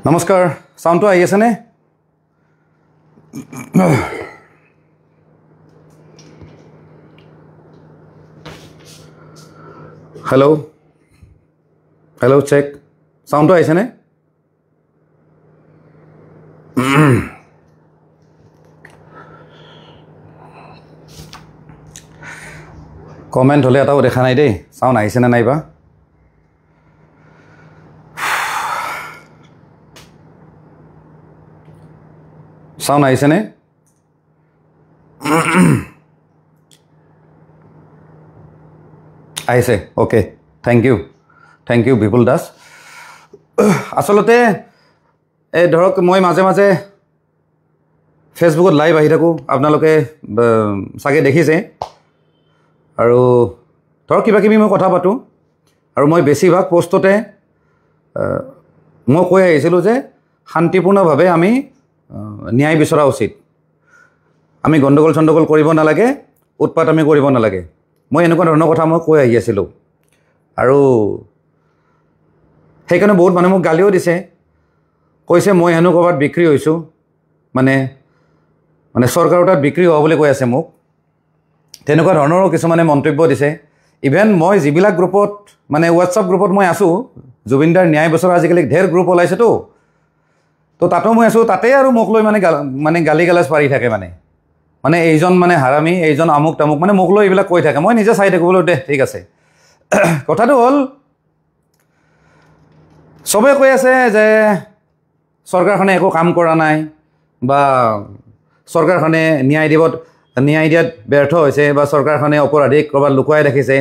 নমস্কাৰ সাউন্ডটো আহি আছে নে হেল্ল' হেল্ল' চেক সাউন্ডটো আহিছে নে কমেন্ট হলে এটাও দেখা নাই দেই সাউন্ড আহিছে নে নাইবা সাউন্ড আহিছে নে আহিছে ওকে থ্যাংক ইউ বিপুল দাস আসলতে এই ধৰক মই মাজে মাজে ফেসবুকত লাইভ আহি থাকোঁ আপোনালোকে চাগে দেখিছে আৰু ধৰক কিবা কিবি মই কথা পাতোঁ আৰু মই বেছিভাগ পোষ্টতে মই কৈ আহিছিলোঁ যে শান্তিপূৰ্ণভাৱে আমি ন্যায় বিচৰা উচিত আমি গণ্ডগোল চণ্ডগোল কৰিব নালাগে উৎপাত আমি কৰিব নালাগে মই এনেকুৱা ধৰণৰ কথা মই কৈ আহি আছিলোঁ আৰু সেইকাৰণে বহুত মানুহে মোক গালিও দিছে কৈছে মই হেনো ক'ৰবাত বিক্ৰী হৈছোঁ মানে চৰকাৰৰ তাত বিক্ৰী হোৱা বুলি কৈ আছে মোক তেনেকুৱা ধৰণৰো কিছুমানে মন্তব্য দিছে ইভেন মই যিবিলাক গ্ৰুপত মানে হোৱাটছআপ গ্ৰুপত মই আছোঁ জুবিনদাৰ ন্যায় বিচৰা আজিকালি ঢেৰ গ্ৰুপ ওলাইছেতো তো তাতো মই আছোঁ তাতে আৰু মোক লৈ মানে গালি গালাজ পাৰি থাকে মানে এইজন মানে হাৰামি এইজন আমুক তামুক মানে মোক লৈ এইবিলাক কৈ থাকে মই নিজে চাই থাকোঁ বোলো দে ঠিক আছে কথাটো হ'ল চবে কৈ আছে যে চৰকাৰখনে একো কাম কৰা নাই বা চৰকাৰখনে ন্যায় দিয়াত ব্যৰ্থ হৈছে বা চৰকাৰখনে অপৰাধীক ক'ৰবাত লুকুৱাই ৰাখিছে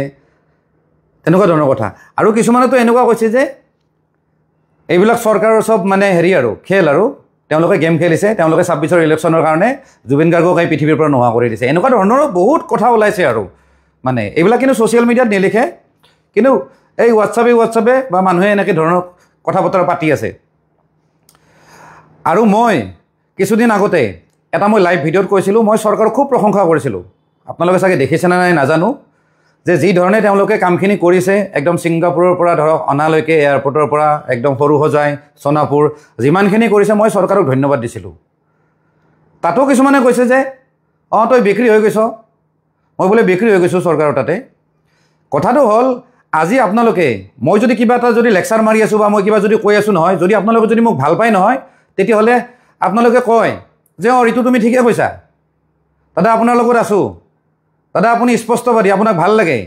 তেনেকুৱা ধৰণৰ কথা আৰু কিছুমানেতো এনেকুৱা কৈছে যে এইবিলাক চৰকাৰৰ চব মানে হেৰি আৰু খেল আৰু তেওঁলোকে গেম খেলিছে তেওঁলোকে 26ৰ ইলেকশ্যনৰ কাৰণে জুবিন গাৰ্গক এই পৃথিৱীৰ পৰা নোহোৱা কৰি দিছে এনেকুৱা ধৰণৰো বহুত কথা ওলাইছে আৰু মানে এইবিলাক কিন্তু ছ'চিয়েল মিডিয়াত নিলিখে কিন্তু এই হোৱাটছআপে বা মানুহে এনেকৈ ধৰণৰ কথা বতৰা পাতি আছে আৰু মই কিছুদিন আগতে এটা মই লাইভ ভিডিঅ'ত কৈছিলোঁ মই চৰকাৰক খুব প্ৰশংসা কৰিছিলোঁ আপোনালোকে চাগে দেখিছেনে নাই নাজানো যে যি ধৰণে তেওঁলোকে কামখিনি কৰিছে একদম ছিংগাপুৰৰ পৰা ধৰক অনালৈকে এয়াৰপৰ্টৰ পৰা একদম সৰু সজাই সোণাপুৰ যিমানখিনি কৰিছে মই চৰকাৰক ধন্যবাদ দিছিলোঁ তাতো কিছুমানে কৈছে যে তই বিক্ৰী হৈ গৈছ মই বোলে বিক্ৰী হৈ গৈছোঁ চৰকাৰৰ তাতে কথাটো হ'ল আজি আপোনালোকে মই যদি কিবা এটা যদি লেকচাৰ মাৰি আছোঁ বা মই কিবা যদি কৈ আছোঁ নহয় যদি আপোনালোকে যদি মোক ভাল পায় নহয় তেতিয়াহ'লে আপোনালোকে কয় যে ঋতু তুমি ঠিকে কৈছা দাদা আপোনাৰ লগত আছোঁ দাদা আপুনি স্পষ্টবাদী আপোনাক ভাল লাগে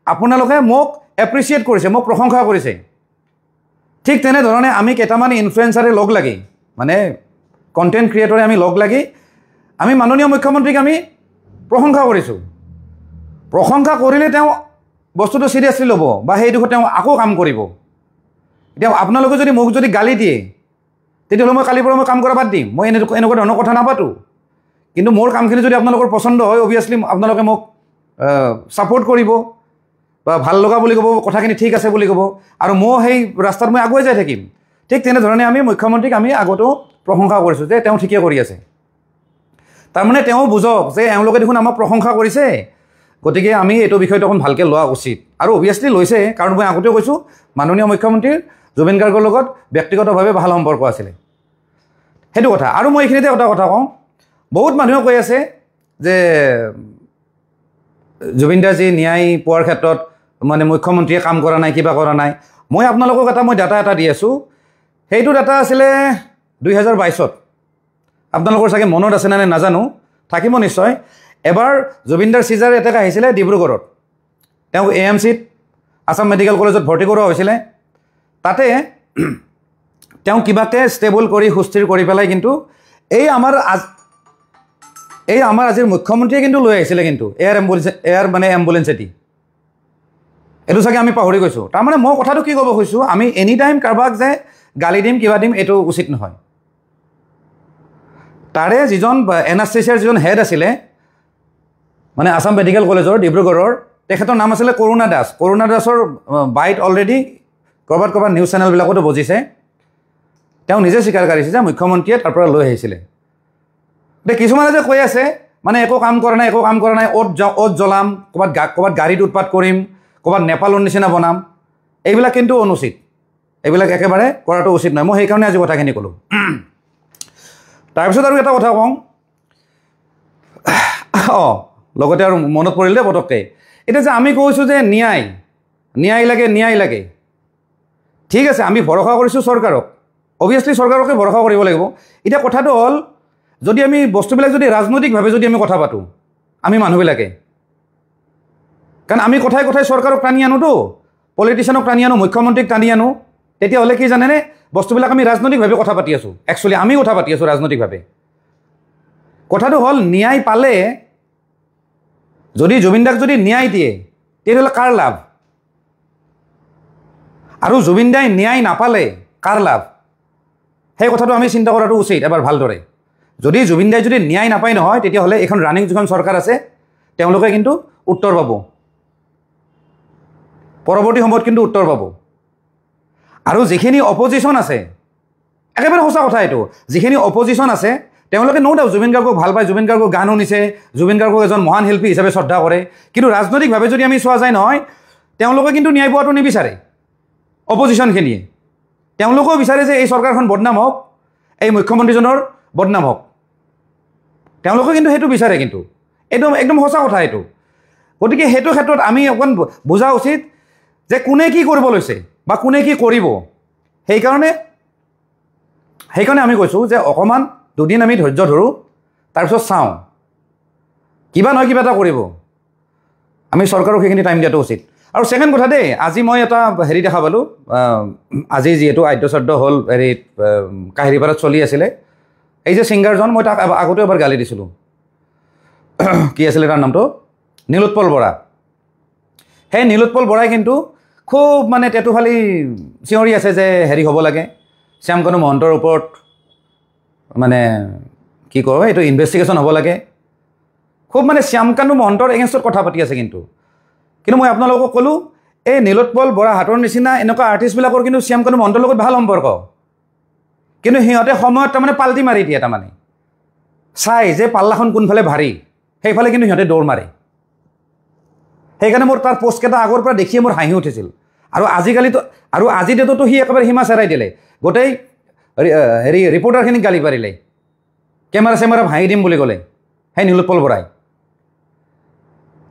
আপোনালোকে মোক এপ্ৰিচিয়েট কৰিছে মোক প্ৰশংসা কৰিছে ঠিক তেনেধৰণে আমি কেইটামান ইনফ্লুৱেঞ্চাৰে লগ লাগি মানে কণ্টেণ্ট ক্ৰিয়েটৰে আমি লগ লাগি আমি মাননীয় মুখ্যমন্ত্ৰীক আমি প্ৰশংসা কৰিছোঁ প্ৰশংসা কৰিলে তেওঁ বস্তুটো চিৰিয়াছলি ল'ব বা সেইটো তেওঁ আকৌ কাম কৰিব এতিয়া আপোনালোকে যদি মোক যদি গালি দিয়ে তেতিয়াহ'লে মই কালিৰ পৰা মই কাম কৰা বাদ দিম মই এনেকুৱা ধৰণৰ কথা নাপাতোঁ কিন্তু মোৰ কামখিনি যদি আপোনালোকৰ পচন্দ হয় অভিয়াছলি আপোনালোকে মোক ছাপোৰ্ট কৰিব বা ভাল লগা বুলি ক'ব কথাখিনি ঠিক আছে বুলি ক'ব আৰু মই সেই ৰাস্তাত মই আগুৱাই যাই থাকিম ঠিক তেনেধৰণে আমি মুখ্যমন্ত্ৰীক আমি আগতেও প্ৰশংসা কৰিছোঁ যে তেওঁ ঠিকে কৰি আছে তাৰমানে তেওঁ বুজক যে এওঁলোকে দেখোন আমাক প্ৰশংসা কৰিছে গতিকে আমি এইটো বিষয়টো অকণ ভালকৈ লোৱা উচিত আৰু অভিয়াছলি লৈছে কাৰণ মই আগতেও কৈছোঁ মাননীয় মুখ্যমন্ত্ৰীৰ জুবিন গাৰ্গৰ লগত ব্যক্তিগতভাৱে ভাল সম্পৰ্ক আছিলে সেইটো কথা আৰু মই এইখিনিতে এটা কথা কওঁ বহুত মানুহে কৈ আছে যে জুবিনদাৰ যি ন্যায় পোৱাৰ ক্ষেত্ৰত মানে মুখ্যমন্ত্ৰীয়ে কাম কৰা নাই কিবা কৰা নাই মই আপোনালোকক মই ডাটা এটা দি আছোঁ সেইটো ডাটা আছিলে 2022ত আপোনালোকৰ চাগে মনত আছে নে নাজানো থাকিব নিশ্চয় এবাৰ জুবিনদাৰ চিজাৰ এটেক আহিছিলে ডিব্ৰুগড়ত তেওঁক AMCত আছাম মেডিকেল কলেজত ভৰ্তি কৰোৱা হৈছিলে তাতে তেওঁ কিবাকে ষ্টেবল কৰি সুস্থিৰ কৰি পেলাই কিন্তু এই আমাৰ আজিৰ মুখ্যমন্ত্ৰীয়ে কিন্তু লৈ আহিছিলে কিন্তু এয়াৰ মানে এম্বুলেঞ্চ এটি এইটো চাগে আমি পাহৰি গৈছোঁ তাৰমানে মই কথাটো কি ক'ব খুজিছোঁ আমি এনি টাইম কাৰোবাক যে গালি দিম কিবা দিম এইটো উচিত নহয় তাৰে যিজন এনাস্থেচিয়াৰ যিজন হেড আছিলে মানে আছাম মেডিকেল কলেজৰ ডিব্ৰুগড়ৰ তেখেতৰ নাম আছিলে কৰুণা দাসৰ বাইট অলৰেডি ক'ৰবাত নিউজ চেনেলবিলাকতো বজিছে তেওঁ নিজে স্বীকাৰ কৰিছে যে মুখ্যমন্ত্ৰীয়ে তাৰ পৰা লৈ আহিছিলে এতিয়া কিছুমানে যে কৈ আছে মানে একো কাম কৰা নাই অ'ত জ্বলাম ক'ৰবাত গাড়ীত উৎপাত কৰিম ক'ৰবাত নেপালৰ নিচিনা বনাম এইবিলাক কিন্তু অনুচিত এইবিলাক একেবাৰে কৰাটো উচিত নহয় মই সেইকাৰণে আজি কথাখিনি ক'লোঁ তাৰপিছত আৰু এটা কথা কওঁ লগতে আৰু মনত পৰিল দে পটককৈ এতিয়া যে আমি কৈছোঁ যে ন্যায় লাগে ঠিক আছে আমি ভৰসা কৰিছোঁ চৰকাৰক অভিয়াছলি চৰকাৰকে ভৰসা কৰিব লাগিব এতিয়া কথাটো হ'ল যদি আমি বস্তুবিলাক যদি ৰাজনৈতিকভাৱে যদি আমি কথা পাতোঁ আমি মানুহবিলাকে কাৰণ আমি কথাই চৰকাৰক টানি আনোতো পলিটিচিয়ানক টানি আনো মুখ্যমন্ত্ৰীক টানি আনো তেতিয়াহ'লে কি জানেনে বস্তুবিলাক আমি ৰাজনৈতিকভাৱে কথা পাতি আছোঁ একচুৱেলি আমি কথা পাতি আছোঁ ৰাজনৈতিকভাৱে কথাটো হ'ল ন্যায় পালে যদি জুবিন দাক যদি ন্যায় দিয়ে তেতিয়াহ'লে কাৰ লাভ আৰু জুবিন দাই ন্যায় নাপালে কাৰ লাভ সেই কথাটো আমি চিন্তা কৰাটো উচিত এবাৰ ভালদৰে যদি জুবিন দাই যদি ন্যায় নাপায় নহয় তেতিয়াহ'লে এখন ৰানিং যিখন চৰকাৰ আছে তেওঁলোকে কিন্তু উত্তৰ পাব পৰৱৰ্তী সময়ত কিন্তু উত্তৰ পাব আৰু যিখিনি অপজিশ্যন আছে একেবাৰে সঁচা কথা এইটো যিখিনি অপজিশ্যন আছে তেওঁলোকে নো ডাউট জুবিন গাৰ্গক ভাল পায় জুবিন গাৰ্গক গান শুনিছে জুবিন গাৰ্গক এজন মহান শিল্পী হিচাপে শ্ৰদ্ধা কৰে কিন্তু ৰাজনৈতিকভাৱে যদি আমি চোৱা যায় নহয় তেওঁলোকে কিন্তু ন্যায় পোৱাটো নিবিচাৰে অপজিশ্যনখিনিয়ে তেওঁলোকেও বিচাৰে যে এই চৰকাৰখন বদনাম হওক এই মুখ্যমন্ত্ৰীজনৰ বদনাম হওক তেওঁলোকে কিন্তু সেইটো বিচাৰে কিন্তু একদম সঁচা কথা এইটো গতিকে সেইটো ক্ষেত্ৰত আমি অকণ বুজা উচিত যে কোনে কি কৰিব লৈছে বা কোনে কি কৰিব সেইকাৰণে আমি কৈছোঁ যে অকণমান দুদিন আমি ধৈৰ্য ধৰোঁ তাৰপিছত চাওঁ কিবা নহয় কিবা এটা কৰিব আমি চৰকাৰক সেইখিনি টাইম দিয়াটো উচিত আৰু ছেকেণ্ড কথা দেই আজি মই এটা হেৰি দেখা পালোঁ আজি যিহেতু আদ্যশ্ৰাদ্ধ হ'ল হেৰিত কাহিৰীপাৰাত চলি আছিলে এই যে ছিংগাৰজন মই তাক আগতেও এবাৰ গালি দিছিলোঁ কি আছিলে তাৰ নামটো নীলোৎপল বৰা সেই নীলোৎপল বৰাই কিন্তু খুব মানে টেটু ফালি চিঞৰি আছে যে হেৰি হ'ব লাগে শ্যামকানু মহন্তৰ ওপৰত মানে কি কয় এইটো ইনভেষ্টিগেশ্যন হ'ব লাগে খুব মানে শ্যামকানু মহন্তৰ এগেইনষ্টত কথা পাতি আছে কিন্তু মই আপোনালোকক ক'লোঁ এই নীলোৎপল বৰা হাতৰ নিচিনা এনেকুৱা আৰ্টিষ্টবিলাকৰ কিন্তু শ্যামকানু মহন্তৰ লগত ভাল সম্পৰ্ক কিন্তু সিহঁতে সময়ত তাৰমানে পাল্টি মাৰি দিয়ে তাৰমানে চাই যে পাল্লাখন কোনফালে ভাৰী সেইফালে কিন্তু সিহঁতে দৌৰ মাৰে সেইকাৰণে মোৰ তাৰ পোষ্টকেইটা আগৰ পৰা দেখিয়ে মোৰ হাঁহি উঠিছিল আৰু আজিকালিতো আৰু আজি ডেটতো সি একেবাৰে সীমা চেৰাই দিলে গোটেই হেৰি ৰিপৰ্টাৰখিনিক গালি পাৰিলে কেমেৰা ভাঙি দিম বুলি ক'লে সেই নীলোৎপল বৰাই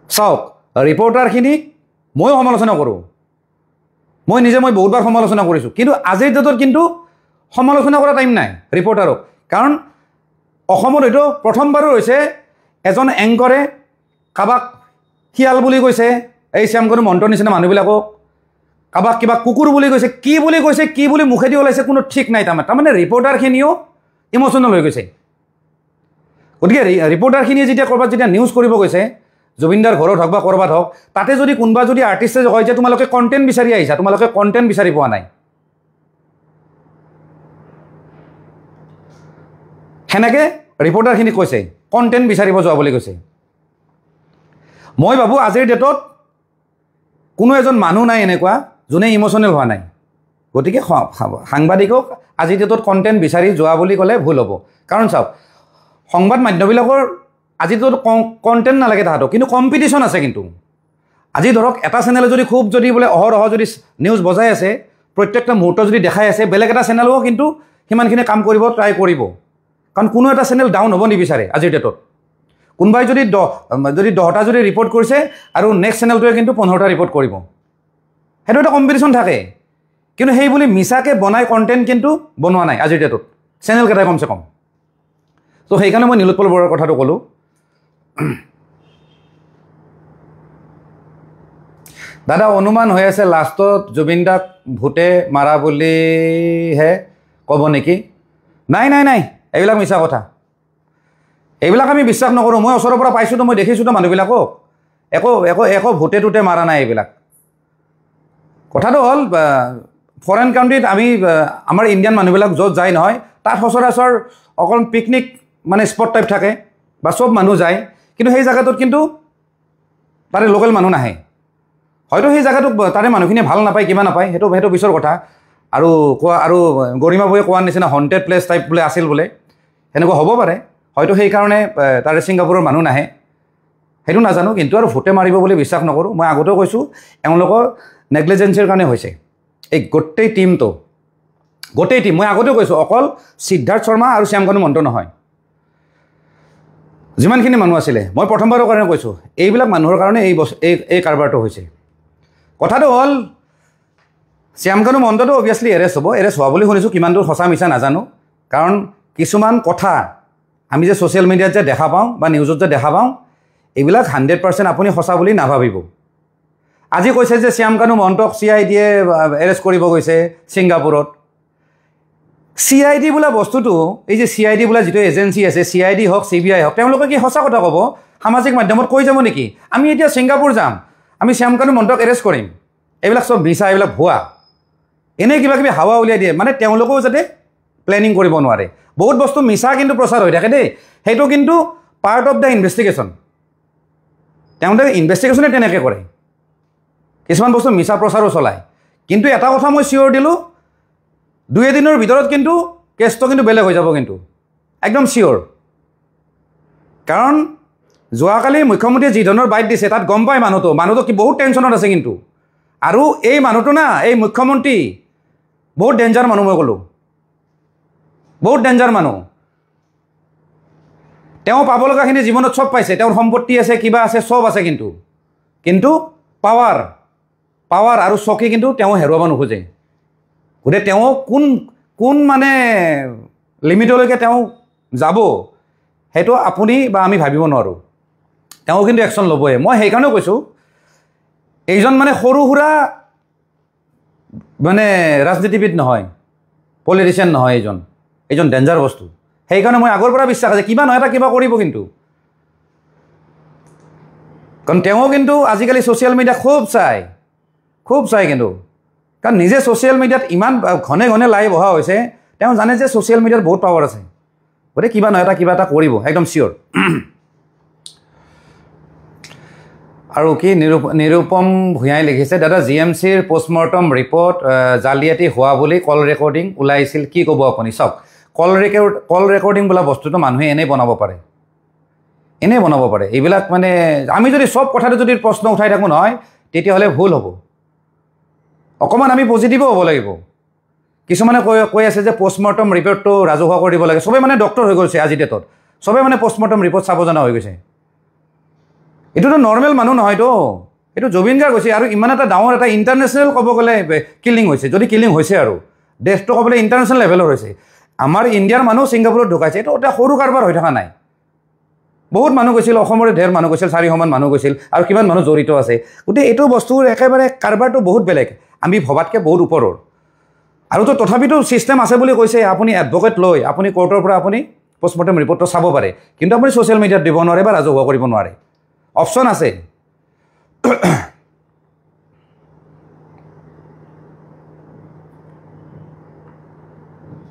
চাওক ৰিপৰ্টাৰখিনিক ময়ো সমালোচনা কৰোঁ মই বহুতবাৰ সমালোচনা কৰিছোঁ কিন্তু আজিৰ ডেটত কিন্তু সমালোচনা কৰা টাইম নাই ৰিপৰ্টাৰক কাৰণ অসমত এইটো প্ৰথমবাৰো হৈছে এজন এংকৰে কাৰোবাক শিয়াল বুলি কৈছে এই শ্যামকানু মহন্তৰ নিচিনা মানুহবিলাকক কাৰোবাক কিবা কুকুৰ বুলি কৈছে কি বুলি মুখেদি ওলাইছে কোনো ঠিক নাই তাৰমানে ৰিপৰ্টাৰখিনিও ইম'চনেল হৈ গৈছে গতিকে ৰিপৰ্টাৰখিনিয়ে যেতিয়া ক'ৰবাত যেতিয়া নিউজ কৰিব গৈছে জুবিনদাৰ ঘৰত হওক বা ক'ৰবাত হওক তাতে যদি কোনোবা যদি আৰ্টিষ্টে কয় যে তোমালোকে কণ্টেণ্ট বিচাৰি আহিছা তোমালোকে কণ্টেণ্ট বিচাৰি পোৱা নাই সেনেকৈ ৰিপৰ্টাৰখিনি কৈছে কণ্টেণ্ট বিচাৰিব যোৱা বুলি কৈছে মই ভাবোঁ আজিৰ ডেটত কোনো এজন মানুহ নাই এনেকুৱা যোনে ইম'চনেল হোৱা নাই গতিকে সাংবাদিকক আজিৰ ডেটত কণ্টেণ্ট বিচাৰি যোৱা বুলি ক'লে ভুল হ'ব কাৰণ চাওক সংবাদ মাধ্যমবিলাকৰ আজিৰ ডেটত কণ্টেণ্ট নালাগে তাহাঁতক কিন্তু কম্পিটিশ্যন আছে কিন্তু আজি ধৰক এটা চেনেলে যদি খুব যদি বোলে অহৰহ যদি নিউজ বজাই আছে প্ৰত্যেকটা মুহূৰ্ত যদি দেখাই আছে বেলেগ এটা চেনেলেও কিন্তু সিমানখিনি কাম কৰিব ট্ৰাই কৰিব কাৰণ কোনো এটা চেনেল ডাউন হ'ব নিবিচাৰে আজিৰ ডেটত কোনোবাই যদি 10টা যদি ৰিপৰ্ট কৰিছে আৰু নেক্সট চেনেলটোৱে কিন্তু 15টা ৰিপৰ্ট কৰিব সেইটো এটা কম্পিটিশ্যন থাকে কিন্তু সেই বুলি মিছাকৈ বনাই কণ্টেণ্ট কিন্তু বনোৱা নাই আজিৰ ডেটত চেনেলকেইটাই কমচে কম তো সেইকাৰণে মই নীলোৎপল বৰাৰ কথাটো ক'লোঁ দাদা অনুমান হৈ আছে লাষ্টত জুবিন দাক ভূতে মাৰা বুলিহে ক'ব নেকি নাই এইবিলাক মিছা কথা এইবিলাক আমি বিশ্বাস নকৰোঁ মই ওচৰৰ পৰা পাইছোঁতো মই দেখিছোঁতো মানুহবিলাকক একো ভূতে টুতে মাৰা নাই এইবিলাক কথাটো হ'ল ফৰেন কাণ্ট্ৰিত আমি আমাৰ ইণ্ডিয়ান মানুহবিলাক য'ত যায় নহয় তাত সচৰাচৰ অকল পিকনিক মানে স্পট টাইপ থাকে বা চব মানুহ যায় কিন্তু সেই জেগাটোত কিন্তু তাৰে লোকেল মানুহ নাহে হয়তো সেই জেগাটোক তাৰে মানুহখিনিয়ে ভাল নাপায় কিবা নাপায় সেইটো পিছৰ কথা আৰু গৰিমা বৌয়ে কোৱাৰ নিচিনা হণ্টেড প্লেচ টাইপ বোলে আছিল বোলে সেনেকুৱা হ'ব পাৰে হয়তো সেইকাৰণে তাৰে ছিংগাপুৰৰ মানুহ নাহে সেইটো নাজানো কিন্তু আৰু ভূতে মাৰিব বুলি বিশ্বাস নকৰোঁ মই আগতেও কৈছোঁ এওঁলোকৰ নেগলিজেঞ্চিৰ কাৰণে হৈছে এই গোটেই টিমটো গোটেই টিম মই আগতেও কৈছোঁ অকল সিদ্ধাৰ্থ শৰ্মা আৰু শ্যামকানু মহন্ত নহয় যিমানখিনি মানুহ আছিলে মই প্ৰথমবাৰৰ কাৰণে কৈছোঁ এইবিলাক মানুহৰ কাৰণে এই কাৰবাৰটো হৈছে কথাটো হ'ল শ্যামকানু মহন্তটো অবভিয়াছলি এৰেষ্ট হোৱা বুলি শুনিছোঁ কিমান দূৰ সঁচা মিছা নাজানো কাৰণ কিছুমান কথা আমি যে ছ'চিয়েল মিডিয়াত যে দেখা পাওঁ বা নিউজত যে দেখা পাওঁ এইবিলাক 100% আপুনি সঁচা বুলি নাভাবিব আজি কৈছে যে শ্যামকানু মহন্তক CIDয়ে এৰেষ্ট কৰিব গৈছে ছিংগাপুৰত CID বোলা বস্তুটো এই যে CID বোলা যিটো এজেঞ্চি আছে CID হওক CBI হওক তেওঁলোকে কি সঁচা কথা ক'ব সামাজিক মাধ্যমত কৈ যাব নেকি আমি এতিয়া ছিংগাপুৰ যাম আমি শ্যামকানু মহন্তক এৰেষ্ট কৰিম এইবিলাক চব মিছা এইবিলাক ভুৱা এনেই কিবা কিবি হাৱা উলিয়াই দিয়ে মানে তেওঁলোকেও যাতে প্লেনিং কৰিব নোৱাৰে বহুত বস্তু মিছা কিন্তু প্ৰচাৰ হৈ থাকে দেই সেইটো কিন্তু পাৰ্ট অফ দ্য ইনভেষ্টিগেশ্যন তেওঁলোকে ইনভেষ্টিগেশ্যনে তেনেকৈ কৰে কিছুমান বস্তু মিছা প্ৰচাৰো চলায় কিন্তু এটা কথা মই চিয়ৰ দিলোঁ 2 দিনৰ ভিতৰত কিন্তু কেছটো কিন্তু বেলেগ হৈ যাব কিন্তু একদম চিয়ৰ কাৰণ যোৱাকালি মুখ্যমন্ত্ৰীয়ে যি ধৰণৰ বাইট দিছে তাত গম পায় মানুহটো কি বহুত টেনশ্যনত আছে কিন্তু আৰু এই মানুহটো না এই মুখ্যমন্ত্ৰী বহুত ডেঞ্জাৰ মানুহ মই ক'লোঁ বহুত ডেঞ্জাৰ মানুহ তেওঁ পাব লগাখিনি জীৱনত চব পাইছে তেওঁৰ সম্পত্তি আছে কিবা আছে চব আছে কিন্তু পাৱাৰ আৰু চকী কিন্তু তেওঁ হেৰুৱাব নোখোজে গতিকে তেওঁ কোন মানে লিমিটলৈকে তেওঁ যাব সেইটো আপুনি বা আমি ভাবিব নোৱাৰোঁ তেওঁ কিন্তু একশ্যন ল'বই মই সেইকাৰণেও কৈছোঁ এইজন মানে সৰু সুৰা মানে ৰাজনীতিবিদ নহয় পলিটিচিয়ান নহয় এইজন ডেঞ্জাৰ বস্তু সেইকাৰণে মই আগৰ পৰা বিশ্বাস আছে কিবা নহয় এটা কিবা কৰিব কিন্তু কাৰণ তেওঁ কিন্তু আজিকালি ছ'চিয়েল মিডিয়া খুব চাই কিন্তু কাৰণ নিজে ছ'চিয়েল মিডিয়াত ইমান ঘনে লাইভ অহা হৈছে তেওঁ জানে যে ছ'চিয়েল মিডিয়াত বহুত পাৱাৰ আছে গতিকে কিবা নহয় কিবা এটা কৰিব একদম চিয়'ৰ আৰু কি নিৰুপম ভূঞাই লিখিছে দাদা GMCৰ পষ্টমৰ্টম ৰিপৰ্ট জালিয়াতি হোৱা বুলি কল ৰেকৰ্ডিং ওলাইছিল কি ক'ব আপুনি চাওক কল ৰেকৰ্ডিং বোলা বস্তুটো মানুহে এনেই বনাব পাৰে এইবিলাক মানে আমি যদি চব কথাটো যদি প্ৰশ্ন উঠাই থাকোঁ নহয় তেতিয়াহ'লে ভুল হ'ব অকণমান আমি পজিটিভো হ'ব লাগিব কিছুমানে কৈ আছে যে পষ্টমৰ্টম ৰিপৰ্টটো ৰাজহুৱা কৰি দিব লাগে চবেই মানে ডক্টৰ হৈ গৈছে আজি ডেটত চবেই মানে পষ্টমৰ্টম ৰিপৰ্ট চাব জনা হৈ গৈছে এইটোতো নৰ্মেল মানুহ নহয়তো এইটো জুবিন গাৰ্গ হৈছে আৰু ইমান এটা ডাঙৰ এটা ইণ্টাৰনেশ্যনেল ক'ব গ'লে কিলিং হৈছে যদি কিলিং হৈছে আৰু দেশটো ক'বলৈ ইণ্টাৰনেশ্যনেল লেভেলৰ হৈছে আমাৰ ইণ্ডিয়াৰ মানুহ ছিংগাপুৰত ঢুকাইছে এইটো এটা সৰু কাৰবাৰ হৈ থকা নাই বহুত মানুহ গৈছিল অসমৰে ঢেৰ মানুহ গৈছিল 400 মান মানুহ গৈছিল আৰু কিমান মানুহ জড়িত আছে গতিকে এইটো বস্তুৰ একেবাৰে কাৰবাৰটো বহুত বেলেগ আমি ভবাতকৈ বহুত ওপৰৰ আৰুতো তথাপিতো ছিষ্টেম আছে বুলি কৈছে আপুনি এডভকেট লৈ আপুনি কোৰ্টৰ পৰা আপুনি পষ্টমৰ্টম ৰিপৰ্টটো চাব পাৰে কিন্তু আপুনি ছ'চিয়েল মিডিয়াত দিব নোৱাৰে বা ৰাজহুৱা কৰিব নোৱাৰে অপশ্যন আছে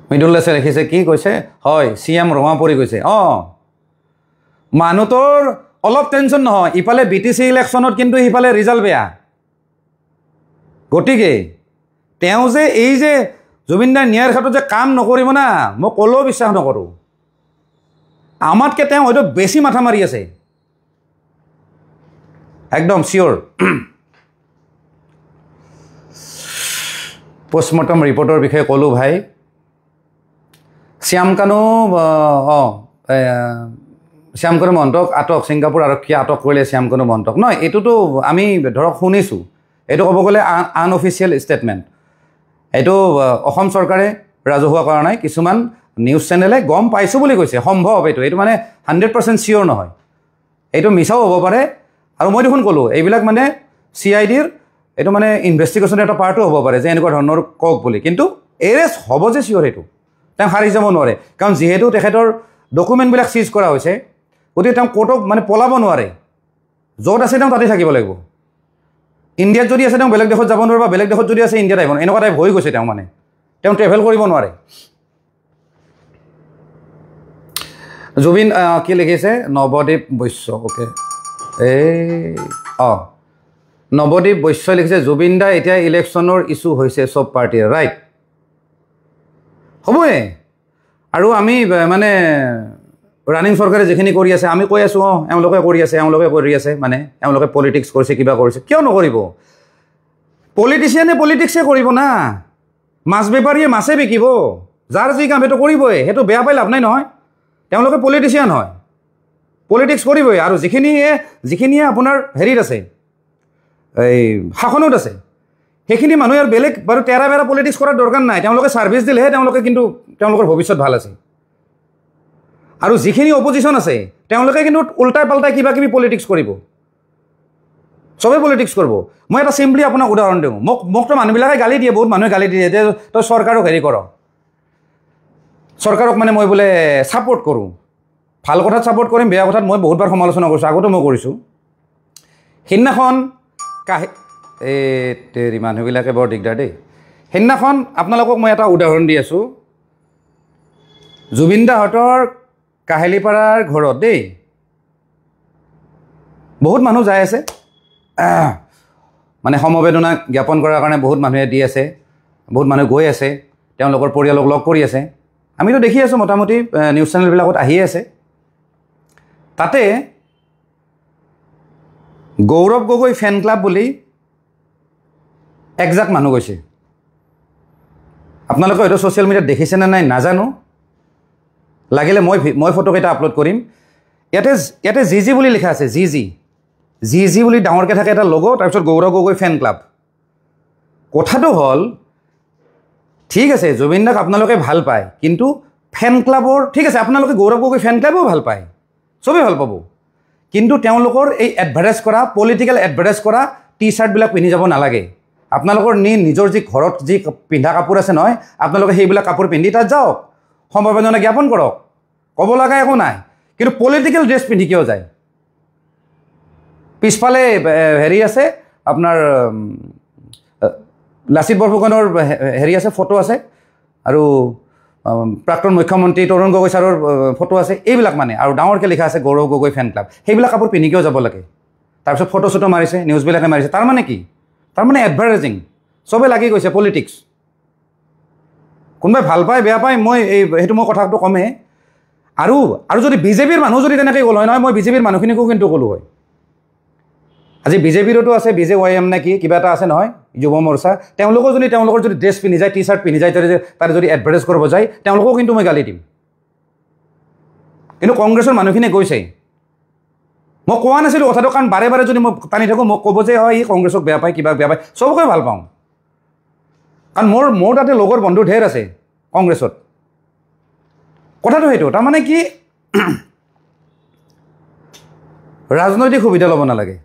মৃদুল্লাসে লিখিছে কি কৈছে হয় CM ৰঙা পৰি গৈছে মানুহটোৰ অলপ টেনশ্যন নহয় ইফালে BTC ইলেকশ্যনত কিন্তু সিফালে ৰিজাল্ট বেয়া গতিকে তেওঁ যে এই যে জুবিন দাৰ ন্যায়ৰ ক্ষেত্ৰত যে কাম নকৰিব না মই ক'লেও বিশ্বাস নকৰোঁ আমাতকৈ তেওঁ হয়তো বেছি মাথা মাৰি আছে একদম চিয়'ৰ পষ্টমৰ্টম ৰিপৰ্টৰ বিষয়ে ক'লোঁ ভাই শ্যামকানু মহন্তক আটক ছিংগাপুৰ আৰক্ষীয়ে আটক কৰিলে শ্যামকানু মহন্তক নহয় এইটোতো আমি ধৰক শুনিছোঁ এইটো ক'ব গ'লে আনঅফিচিয়েল ষ্টেটমেণ্ট এইটো অসম চৰকাৰে ৰাজহুৱা কৰা নাই কিছুমান নিউজ চেনেলে গম পাইছোঁ বুলি কৈছে সম্ভৱ এইটো মানে 100% চিয়'ৰ নহয় এইটো মিছাও হ'ব পাৰে আৰু মই দেখোন ক'লোঁ এইবিলাক মানে CIDৰ এইটো মানে ইনভেষ্টিগেশ্যনৰ এটা পাৰ্টো হ'ব পাৰে যে এনেকুৱা ধৰণৰ কওক বুলি কিন্তু এৰেষ্ট হ'ব যে চিয়'ৰ সেইটো তেওঁ হাৰি যাব নোৱাৰে কাৰণ যিহেতু তেখেতৰ ডকুমেণ্টবিলাক চিজ কৰা হৈছে গতিকে তেওঁ কোৰ্টক মানে পলাব নোৱাৰে য'ত আছে তেওঁ তাতে থাকিব লাগিব ইণ্ডিয়াত যদি আছে তেওঁ বেলেগ দেশত যাব নোৱাৰে বা বেলেগ দেশত যদি আছে ইণ্ডিয়াত আহিব এনেকুৱা টাইপ হৈ গৈছে তেওঁ মানে তেওঁ ট্ৰেভেল কৰিব নোৱাৰে জুবিন কি লিখিছে নৱদ্বীপ বৈশ্য অ'কে নৱদ্বীপ বৈশ্যই লিখিছে জুবিন দা এতিয়া ইলেকশ্যনৰ ইছ্যু হৈছে চব পাৰ্টিৰ ৰাইট হ'বই আৰু আমি মানে ৰানিং চৰকাৰে যিখিনি কৰি আছে আমি কৈ আছোঁ এওঁলোকে কৰি আছে মানে এওঁলোকে পলিটিক্স কৰিছে কিবা কৰিছে কিয় নকৰিব পলিটিচিয়ানে পলিটিক্সে কৰিব না মাছ বেপাৰীয়ে মাছে বিকিব, যাৰ যি কাম সেইটো কৰিবই, সেইটো বেয়া পাই লাভ নাই নহয়। তেওঁলোকে পলিটিচিয়ান হয়, পলিটিক্স কৰিবই। আৰু যিখিনিয়ে আপোনাৰ হেৰিত আছে, এই শাসনত আছে, সেইখিনি মানুহে আৰু বেলেগ বাৰু তেৰা বেৰা পলিটিক্স কৰাৰ দৰকাৰ নাই। তেওঁলোকে ছাৰ্ভিচ দিলেহে কিন্তু তেওঁলোকৰ ভৱিষ্যত ভাল আছে। আৰু যিখিনি অপজিশ্যন আছে তেওঁলোকে কিন্তু উল্টাই পাল্টাই কিবা কিবি পলিটিক্স কৰিব, চবেই পলিটিক্স কৰিব। মই এটা চিম্পলি আপোনাক উদাহৰণ দিওঁ। মোকতো মানুহবিলাকে গালি দিয়ে, বহুত মানুহে গালি দিয়ে যে তই চৰকাৰক হেৰি কৰ, চৰকাৰক মানে মই বোলে ছাপৰ্ট কৰোঁ। ভাল কথাত ছাপৰ্ট কৰিম, বেয়া কথাত মই বহুতবাৰ সমালোচনা কৰিছোঁ, আগতো মই কৰিছোঁ। সেইদিনাখন এই মানুহবিলাকে বৰ দিগদাৰ দেই। সেইদিনাখন আপোনালোকক মই এটা উদাহৰণ দি আছোঁ। জুবিন দাহঁতৰ কাহিলীপাৰাৰ ঘৰত দেই বহুত মানুহ যাই আছে, মানে সমবেদনা জ্ঞাপন কৰাৰ কাৰণে বহুত মানুহে দি আছে, বহুত মানুহ গৈ আছে, তেওঁলোকৰ পৰিয়ালক লগ কৰি আছে। আমিতো দেখি আছোঁ, মোটামুটি নিউজ চেনেলবিলাকত আহিয়ে আছে। তাতে গৌৰৱ গগৈ ফেন ক্লাব বুলি একজাক মানুহ গৈছে। আপোনালোকে হয়তো ছ'চিয়েল মিডিয়াত দেখিছেনে নাই নাজানো, লাগিলে মই ফটোকেইটা আপলোড কৰিম। ইয়াতে জি বুলি লিখা আছে, জি বুলি ডাঙৰকৈ থাকে এটা লগো, তাৰপিছত গৌৰৱ গগৈ ফেন ক্লাব। কথাটো হ'ল, ঠিক আছে জুবিন দাক আপোনালোকে ভাল পায়, কিন্তু ফেন ক্লাবৰ ঠিক আছে, আপোনালোকে গৌৰৱ গগৈ ফেন ক্লাবো ভাল পায়, চবেই ভাল পাব, কিন্তু তেওঁলোকৰ এই এডভাৰটাইজ কৰা, পলিটিকেল এডভাৰটাইজ কৰা টি চাৰ্টবিলাক পিন্ধি যাব নালাগে। আপোনালোকৰ নিজৰ যি ঘৰত যি পিন্ধা কাপোৰ আছে নহয়, আপোনালোকে সেইবিলাক কাপোৰ পিন্ধি তাত যাওক, সমবেদনা জ্ঞাপন কৰক, ক'ব লগা একো নাই। কিন্তু পলিটিকেল ড্ৰেছ পিন্ধি কিয় যায়? পিছফালে হেৰি আছে আপোনাৰ লাচিত বৰফুকনৰ হেৰি আছে, ফটো আছে, আৰু প্ৰাক্তন মুখ্যমন্ত্ৰী তৰুণ গগৈ ছাৰৰ ফটো আছে, এইবিলাক মানে, আৰু ডাঙৰকৈ লিখা আছে গৌৰৱ গগৈ ফেন ক্লাব। সেইবিলাক কাপোৰ পিন্ধি কিয় যাব লাগে? তাৰপিছত ফটো চটো মাৰিছে, নিউজবিলাকে মাৰিছে। তাৰমানে কি? তাৰমানে এডভাৰটাইজিং, চবেই লাগি গৈছে পলিটিক্স। কোনোবাই ভাল পায় বেয়া পায়, সেইটো মই কথাটো কমেই। আৰু যদি বিজেপিৰ মানুহ যদি তেনেকৈ গ'ল হয় নহয়, মই বিজেপিৰ মানুহখিনিকো কিন্তু ক'লোঁ হয়। আজি বিজেপিৰতো আছে, BJYM নে কি কিবা এটা আছে নহয়, যুৱ মৰ্চা, তেওঁলোকৰ যদি ড্ৰেছ পিন্ধি যায়, টি চাৰ্ট পিন্ধি যায়, তাৰে যদি এডভাৰটাইজ কৰিব যায়, তেওঁলোককো কিন্তু মই গালি দিম। কিন্তু কংগ্ৰেছৰ মানুহখিনিয়ে গৈছে। মই কোৱা নাছিলোঁ কথাটো, কাৰণ বাৰে বাৰে যদি মই টানি থাকোঁ, মোক ক'ব যে হয় ই কংগ্ৰেছক বেয়া পায়, কিবা বেয়া পায়। চবকে ভাল পাওঁ, কাৰণ মোৰ তাতে লগৰ বন্ধু ঢেৰ আছে কংগ্ৰেছত। কথাটো সেইটো, তাৰমানে কি, ৰাজনৈতিক সুবিধা ল'ব নালাগে।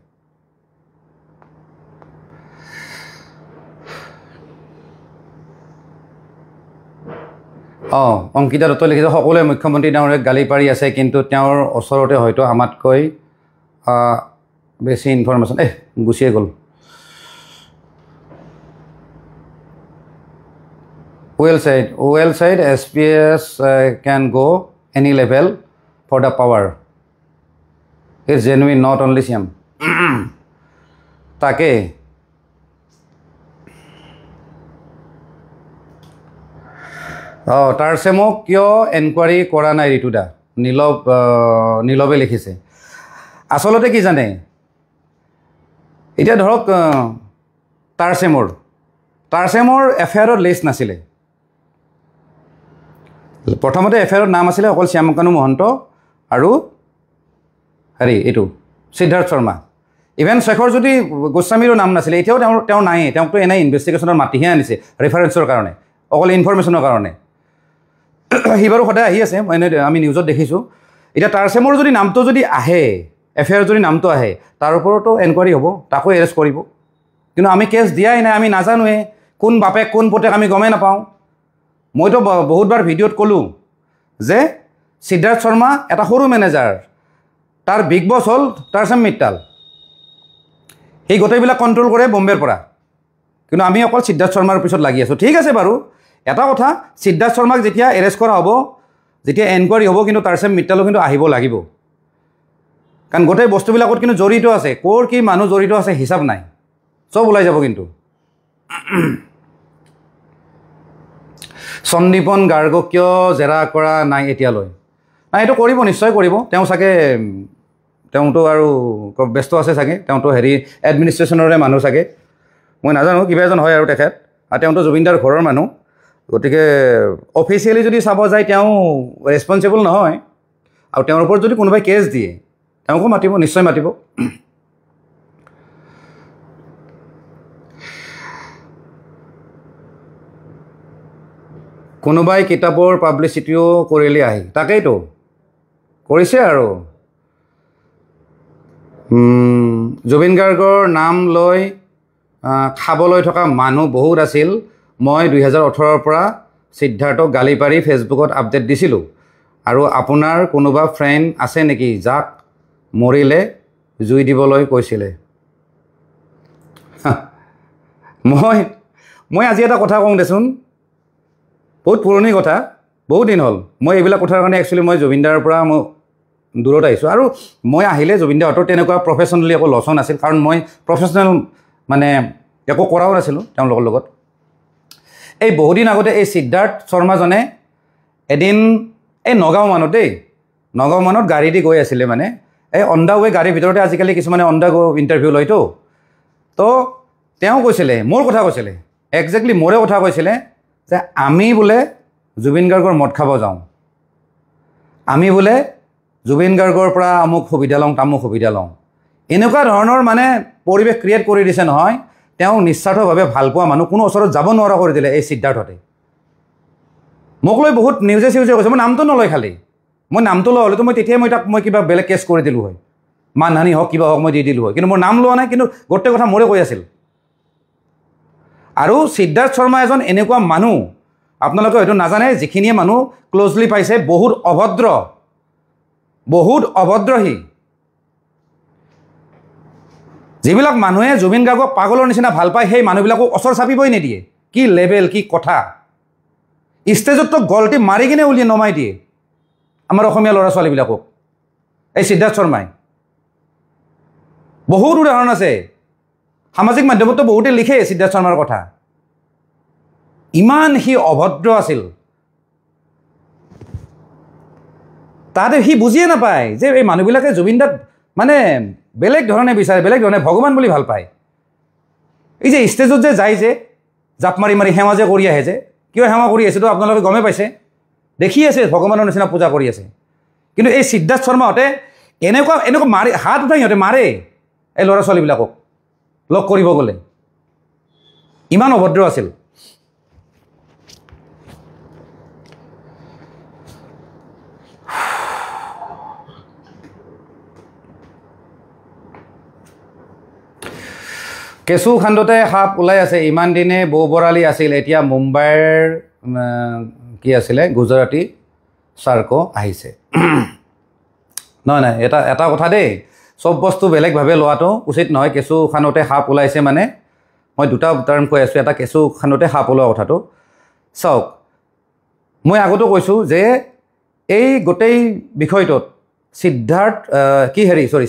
অংকিতা দত্তই লিখিছে, সকলোৱে মুখ্যমন্ত্ৰী ডাঙৰীয়াক গালি পাৰি আছে, কিন্তু তেওঁৰ ওচৰতে হয়তো আমাতকৈ বেছি ইনফৰমেশ্যন। গুচিয়ে গ'ল। Well said, SPS can go any level for the power. It's genuine, not only CM. তাকে টাৰ্চেমক কিয় এনকুৱাৰী কৰা নাই ঋতুদা? নীলৱে লিখিছে। আচলতে কি জানে, এতিয়া ধৰক টাৰ্চেমৰ এফআইআৰত লিষ্ট নাছিলে। প্ৰথমতে এফআইআৰত নাম আছিলে অকল শ্যামকানু মহন্ত আৰু এইটো সিদ্ধাৰ্থ শৰ্মা। ইভেন শেখৰ যদি গোস্বামীৰো নাম নাছিলে, এতিয়াও তেওঁ নায়েই। তেওঁকতো এনেই ইনভেষ্টিগেশ্যনৰ মাতিহে আনিছে ৰেফাৰেঞ্চৰ কাৰণে, অকল ইনফৰমেশ্যনৰ কাৰণে। সি বাৰু সদায় আহি আছে, আমি নিউজত দেখিছোঁ। এতিয়া টাৰ্চেমৰ যদি নামটো যদি আহে, এফআইআৰ যদি নামটো আহে, তাৰ ওপৰতো এনকুৱাৰী হ'ব, তাকো এৰেষ্ট কৰিব। কিন্তু আমি কেছ দিয়াই নাই, আমি নাজানোৱে কোন বাপেক কোন পুতেক, আমি গমেই নাপাওঁ। মইতো বহুতবাৰ ভিডিঅ'ত ক'লোঁ যে সিদ্ধাৰ্থ শৰ্মা এটা সৰু মেনেজাৰ, তাৰ বিগ বছ হ'ল টাৰ্চেম মিট্টাল। সেই গোটেইবিলাক কণ্ট্ৰল কৰে বম্বেৰ পৰা, কিন্তু আমি অকল সিদ্ধাৰ্থ শৰ্মাৰ পিছত লাগি আছোঁ। ঠিক আছে বাৰু, এটা কথা, সিদ্ধাৰ্থ শৰ্মাক যেতিয়া এৰেষ্ট কৰা হ'ব, যেতিয়া এনকুৱাৰী হ'ব, কিন্তু টাৰ্চেম মিট্টালো কিন্তু আহিব লাগিব, কাৰণ গোটেই বস্তুবিলাকত কিন্তু জড়িত আছে। ক'ৰ কি মানুহ জড়িত আছে হিচাপ নাই, চব ওলাই যাব। কিন্তু সন্দীপন গাৰ্গক কিয় জেৰা কৰা নাই এতিয়ালৈ? নাই, এইটো কৰিব, নিশ্চয় কৰিব। তেওঁতো আৰু ব্যস্ত আছে চাগে, তেওঁতো এডমিনিষ্ট্ৰেশ্যনৰে মানুহ চাগে, মই নাজানো, কিবা এজন হয় আৰু তেখেত। আৰু তেওঁতো জুবিনদাৰ ঘৰৰ মানুহ। গতিকে অফিচিয়েলি যদি চাব যায় তেওঁ ৰেছপনচিবল নহয় আৰু তেওঁৰ ওপৰত যদি কোনোবাই কেছ দিয়ে তেওঁকো মাতিব নিশ্চয় মাতিব কোনোবাই কিতাপৰ পাব্লিচিটিও কৰিলে আহি তাকেইতো কৰিছে আৰু জুবিন গাৰ্গৰ নাম লৈ খাবলৈ থকা মানুহ বহুত আছিল মই 2018 পৰা সিদ্ধাৰ্থক গালি পাৰি ফেচবুকত আপডেট দিছিলোঁ আৰু আপোনাৰ কোনোবা ফ্ৰেণ্ড আছে নেকি যাক মৰিলে জুই দিবলৈ কৈছিলে মই আজি এটা কথা কওঁ দেচোন বহুত পুৰণি কথা বহুত দিন হ'ল মই এইবিলাক কথাৰ কাৰণে একচুৱেলি মই জুবিনদাৰ পৰা মই দূৰত আহিছোঁ আৰু মই আহিলে জুবিনদাৰ অত তেনেকুৱা প্ৰফেশ্যনেলি একো লছন আছিল কাৰণ মই প্ৰফেশ্যনেল মানে একো কৰাও নাছিলোঁ তেওঁলোকৰ লগত এই বহুদিন আগতে এই সিদ্ধাৰ্থ শৰ্মাজনে এদিন এই নগাঁও মানত গাড়ী দি গৈ আছিলে মানে এই অন দা ৱে গাড়ীৰ ভিতৰতে আজিকালি কিছুমানে অন দা গো ইণ্টাৰভিউ লয়তো তো তেওঁ কৈছিলে মোৰ কথা কৈছিলে একজেক্টলি মোৰে কথা কৈছিলে যে আমি বোলে জুবিন গাৰ্গৰ মদ খাব যাওঁ আমি বোলে জুবিন গাৰ্গৰ পৰা আমুক সুবিধা লওঁ তামুক সুবিধা লওঁ এনেকুৱা ধৰণৰ মানে পৰিৱেশ ক্ৰিয়েট কৰি দিছে নহয় তেওঁ নিস্বাৰ্থভাৱে ভাল পোৱা মানুহ কোনো ওচৰত যাব নোৱাৰা কৰি দিলে এই সিদ্ধাৰ্থতে মোক লৈ বহুত নিউজে চিউজে কৈছে মই নামটো নলয় খালি মই নামটো লোৱা হ'লেতো মই তেতিয়াই মই কিবা বেলেগ কেছ কৰি দিলোঁ হয় মানহানি হওক কিবা হওক মই দি দিলোঁ হয় কিন্তু মোৰ নাম লোৱা নাই কিন্তু গোটেই কথা মোৰে কৈ আছিল আৰু সিদ্ধাৰ্থ শৰ্মা এজন এনেকুৱা মানুহ আপোনালোকে হয়তো নাজানে যিখিনিয়ে মানুহ ক্লোজলি পাইছে বহুত অভদ্ৰহী যিবিলাক মানুহে জুবিন গাৰ্গক পাগলৰ নিচিনা ভাল পায় সেই মানুহবিলাকক ওচৰ চাপিবই নিদিয়ে কি লেভেল কি কথা ষ্টেজততো গলটি মাৰি কিনে উলিয়াই নমাই দিয়ে আমাৰ অসমীয়া ল'ৰা ছোৱালীবিলাকক এই সিদ্ধাৰ্থ শৰ্মাই বহুত উদাহৰণ আছে সামাজিক মাধ্যমতো বহুতে লিখে সিদ্ধাৰ্থ শৰ্মাৰ কথা ইমান সি অভদ্ৰ আছিল তাতে সি বুজিয়ে নাপায় যে এই মানুহবিলাকে জুবিনদাক মানে বেলেগ ধৰণে বিচাৰে বেলেগ ধৰণে ভগৱান বুলি ভাল পায় এই যে ষ্টেজত যে যায় যে জাপ মাৰি মাৰি সেৱা যে কৰি আহে যে কিয় সেৱা কৰি আছে তো আপোনালোকে গমে পাইছে দেখি আছে ভগৱানৰ নিচিনা পূজা কৰি আছে কিন্তু এই সিদ্ধাৰ্থ শৰ্মাহঁতে এনেকুৱা মাৰি হাত উঠাই সিহঁতে মাৰে এই ল'ৰা ছোৱালীবিলাকক লগ কৰিব গ'লে ইমান অভদ্ৰ আছিল কেঁচু খান্দতে সাপ ওলাই আছে ইমান দিনে বৌ বৰালি আছিল এতিয়া মুম্বাইৰ কি আছিলে গুজৰাটী চাৰ্কো আহিছে নহয় এটা কথা দেই চব বস্তু বেলেগভাৱে লোৱাটো উচিত নহয় কেঁচু খান্দতে সাপ ওলাইছে মানে মই দুটা টাৰ্ম কৈ আছোঁ এটা কেঁচু খান্দতে সাপ ওলোৱা কথাটো চাওক মই আগতো কৈছোঁ যে এই গোটেই বিষয়টোত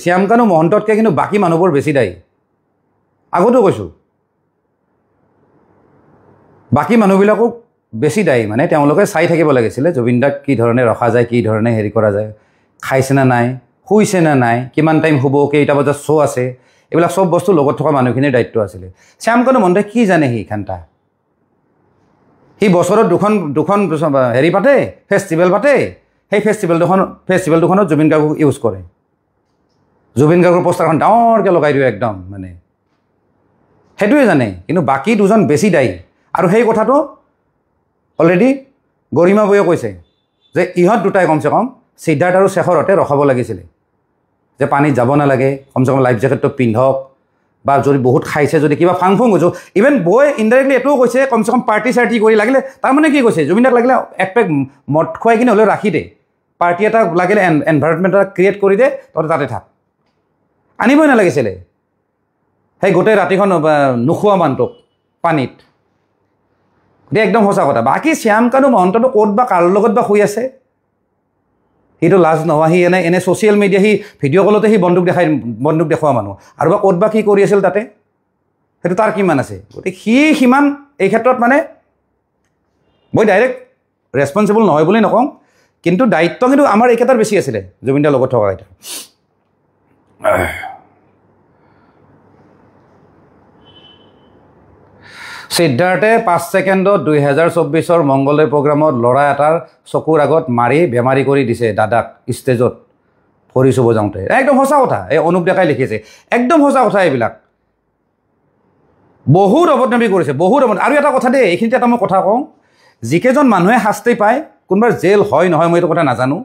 শ্যামকানু মহন্ততকৈ কিন্তু বাকী মানুহবোৰ বেছি দায়ী আগতো কৈছোঁ বাকী মানুহবিলাকক বেছি দায়ী মানে তেওঁলোকে চাই থাকিব লাগিছিলে জুবিনদাক কি ধৰণে ৰখা যায় কি ধৰণে হেৰি কৰা যায় খাইছে না নাই শুইছে না নাই কিমান টাইম শুব কেইটা বজাত শ্ব' আছে এইবিলাক চব বস্তু লগত থকা মানুহখিনিৰ দায়িত্ব আছিলে শ্যামকানু মহন্তই কি জানে সি খান্তা সি বছৰত দুখন হেৰি পাতে ফেষ্টিভেল পাতে সেই ফেষ্টিভেল দুখনত জুবিন গাৰ্গক ইউজ কৰে জুবিন গাৰ্গৰ পোষ্টাৰখন ডাঙৰকৈ লগাই দিয়ে একদম মানে সেইটোৱে জানে কিন্তু বাকী দুজন বেছি দায়ী আৰু সেই কথাটো অলৰেডি গৰিমা বৈয়ে কৈছে যে ইহঁত দুটাই কমচে কম সিদ্ধাৰ্থ আৰু শেখৰতে ৰখাব লাগিছিলে যে পানীত যাব নালাগে কমচে কম লাইফ জেকেটটো পিন্ধক বা যদি বহুত খাইছে যদি কিবা ফাং ফুং গৈছোঁ ইভেন বৈ ইনডাইৰেক্টলি এইটোও কৈছে কমচে কম পাৰ্টি চাৰ্টি কৰি লাগিলে তাৰমানে কি কৈছে জুবিনদাক লাগিলে এক পেক মদ খুৱাই কিনে হ'লেও ৰাখি দে পাৰ্টি এটা লাগিলে এনভাইৰনমেণ্ট এটা ক্ৰিয়েট কৰি দে তহঁতে তাতে থাক আনিবই নালাগিছিলে সেই গোটেই ৰাতিখন নোখোৱা মানুহটোক পানীত গতিকে একদম সঁচা কথা বাকী শ্যামকানু মহন্তটো ক'ত বা কাৰ লগত বা শুই আছে সিটো লাজ নোহোৱা সি এনে ছ'চিয়েল মিডিয়া সি ভিডিঅ' কলতে সি বন্দুক দেখুওৱা মানুহ আৰু বা ক'ত বা কি কৰি আছিল তাতে সেইটো তাৰ কিমান আছে গতিকে সি সিমান এই ক্ষেত্ৰত মানে মই ডাইৰেক্ট ৰেছপনচিবল নহয় বুলি নকওঁ কিন্তু দায়িত্ব কিন্তু আমাৰ এইকেইটাৰ বেছি আছিলে জুবিনদাৰ লগত থকা এটা সিদ্ধাৰ্থে 5 ছেকেণ্ডত 2024 মংগলদৈ প্ৰগ্ৰামত ল'ৰা এটাৰ চকুৰ আগত মাৰি বেমাৰী কৰি দিছে দাদাক ষ্টেজত ভৰি চুব যাওঁতে। একদম সঁচা কথা, এই অনুপ ডেকাই লিখিছে, একদম সঁচা কথা এইবিলাক। বহুত অবদনামী কৰিছে, বহুত আৰু এটা কথা দেই, এইখিনিতে এটা মই কথা কওঁ, যিকেইজন মানুহে শাস্তি পায়, কোনোবাৰ জেল হয় নহয় মই এইটো কথা নাজানো,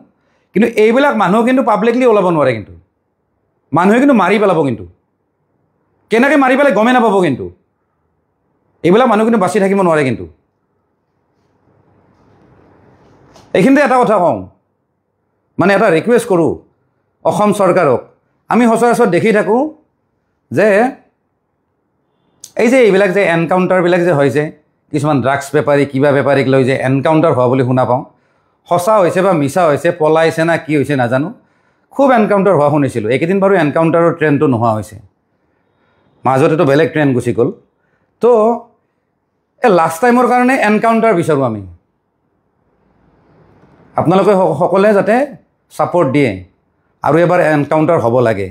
কিন্তু এইবিলাক মানুহ কিন্তু পাব্লিকলি ওলাব নোৱাৰে, কিন্তু মানুহে কিন্তু মাৰি পেলাব, কিন্তু কেনেকৈ মাৰি পেলাই গমেই নাপাব, কিন্তু এইবিলাক মানুহ কিন্তু বাচি থাকিব নোৱাৰে। কিন্তু এইখিনিতে এটা কথা কওঁ, মানে এটা ৰিকুৱেষ্ট কৰোঁ অসম চৰকাৰক। আমি সচৰাচৰ দেখি থাকোঁ যে এই যে এইবিলাক যে এনকাউণ্টাৰবিলাক যে হৈছে, কিছুমান ড্ৰাগছ বেপাৰী কিবা বেপাৰীক লৈ যে এনকাউণ্টাৰ হোৱা বুলি শুনা পাওঁ, সঁচা হৈছে বা মিছা হৈছে, পলাইছে না কি হৈছে নাজানো, খুব এনকাউণ্টাৰ হোৱা শুনিছিলোঁ। এইকেইদিন বাৰু এনকাউণ্টাৰৰ ট্ৰেণ্ডটো নোহোৱা হৈছে, মাজতেতো বেলেগ ট্ৰেণ্ড গুচি গ'ল। তো এই লাষ্ট টাইমৰ কাৰণে এনকাউণ্টাৰ বিচাৰোঁ আমি। আপোনালোকে সকলোৱে যাতে ছাপৰ্ট দিয়ে আৰু এবাৰ এনকাউণ্টাৰ হ'ব লাগে।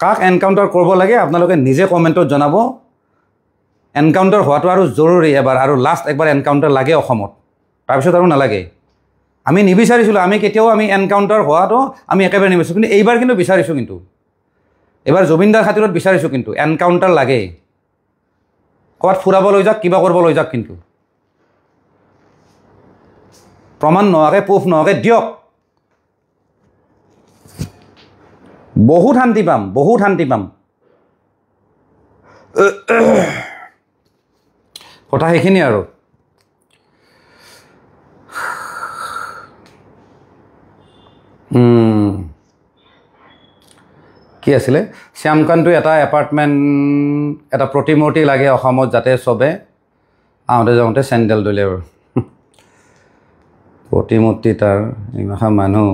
কাক এনকাউণ্টাৰ কৰিব লাগে আপোনালোকে নিজে কমেণ্টত জনাব। এনকাউণ্টাৰ হোৱাটো আৰু জৰুৰী এবাৰ, আৰু লাষ্ট একবাৰ এনকাউণ্টাৰ লাগে অসমত, তাৰপিছত আৰু নালাগে। আমি নিবিচাৰিছিলোঁ, আমি কেতিয়াও এনকাউণ্টাৰ হোৱাটো আমি একেবাৰে নিবিচাৰিছোঁ, কিন্তু এইবাৰ কিন্তু বিচাৰিছোঁ। কিন্তু এইবাৰ জুবিনদাৰ খাতিৰত বিচাৰিছোঁ, কিন্তু এনকাউণ্টাৰ লাগে। ক'ৰবাত ফুৰাব লৈ যাওক, কিবা কৰিব লৈ যাওক, কিন্তু প্ৰমাণ নোহোৱাকৈ, প্ৰুফ নোহোৱাকৈ দিয়ক। বহুত শান্তি পাম, বহুত শান্তি পাম। কথা সেইখিনি আৰু। কি আছিলে, শ্যামকান্তই এটা এপাৰ্টমেণ্ট, এটা প্ৰতিমূৰ্তি লাগে অসমত, যাতে চবে আহোঁতে যাওঁতে চেণ্ডেল দলে। আৰু প্ৰতিমূৰ্তি তাৰ ইমান মানুহ,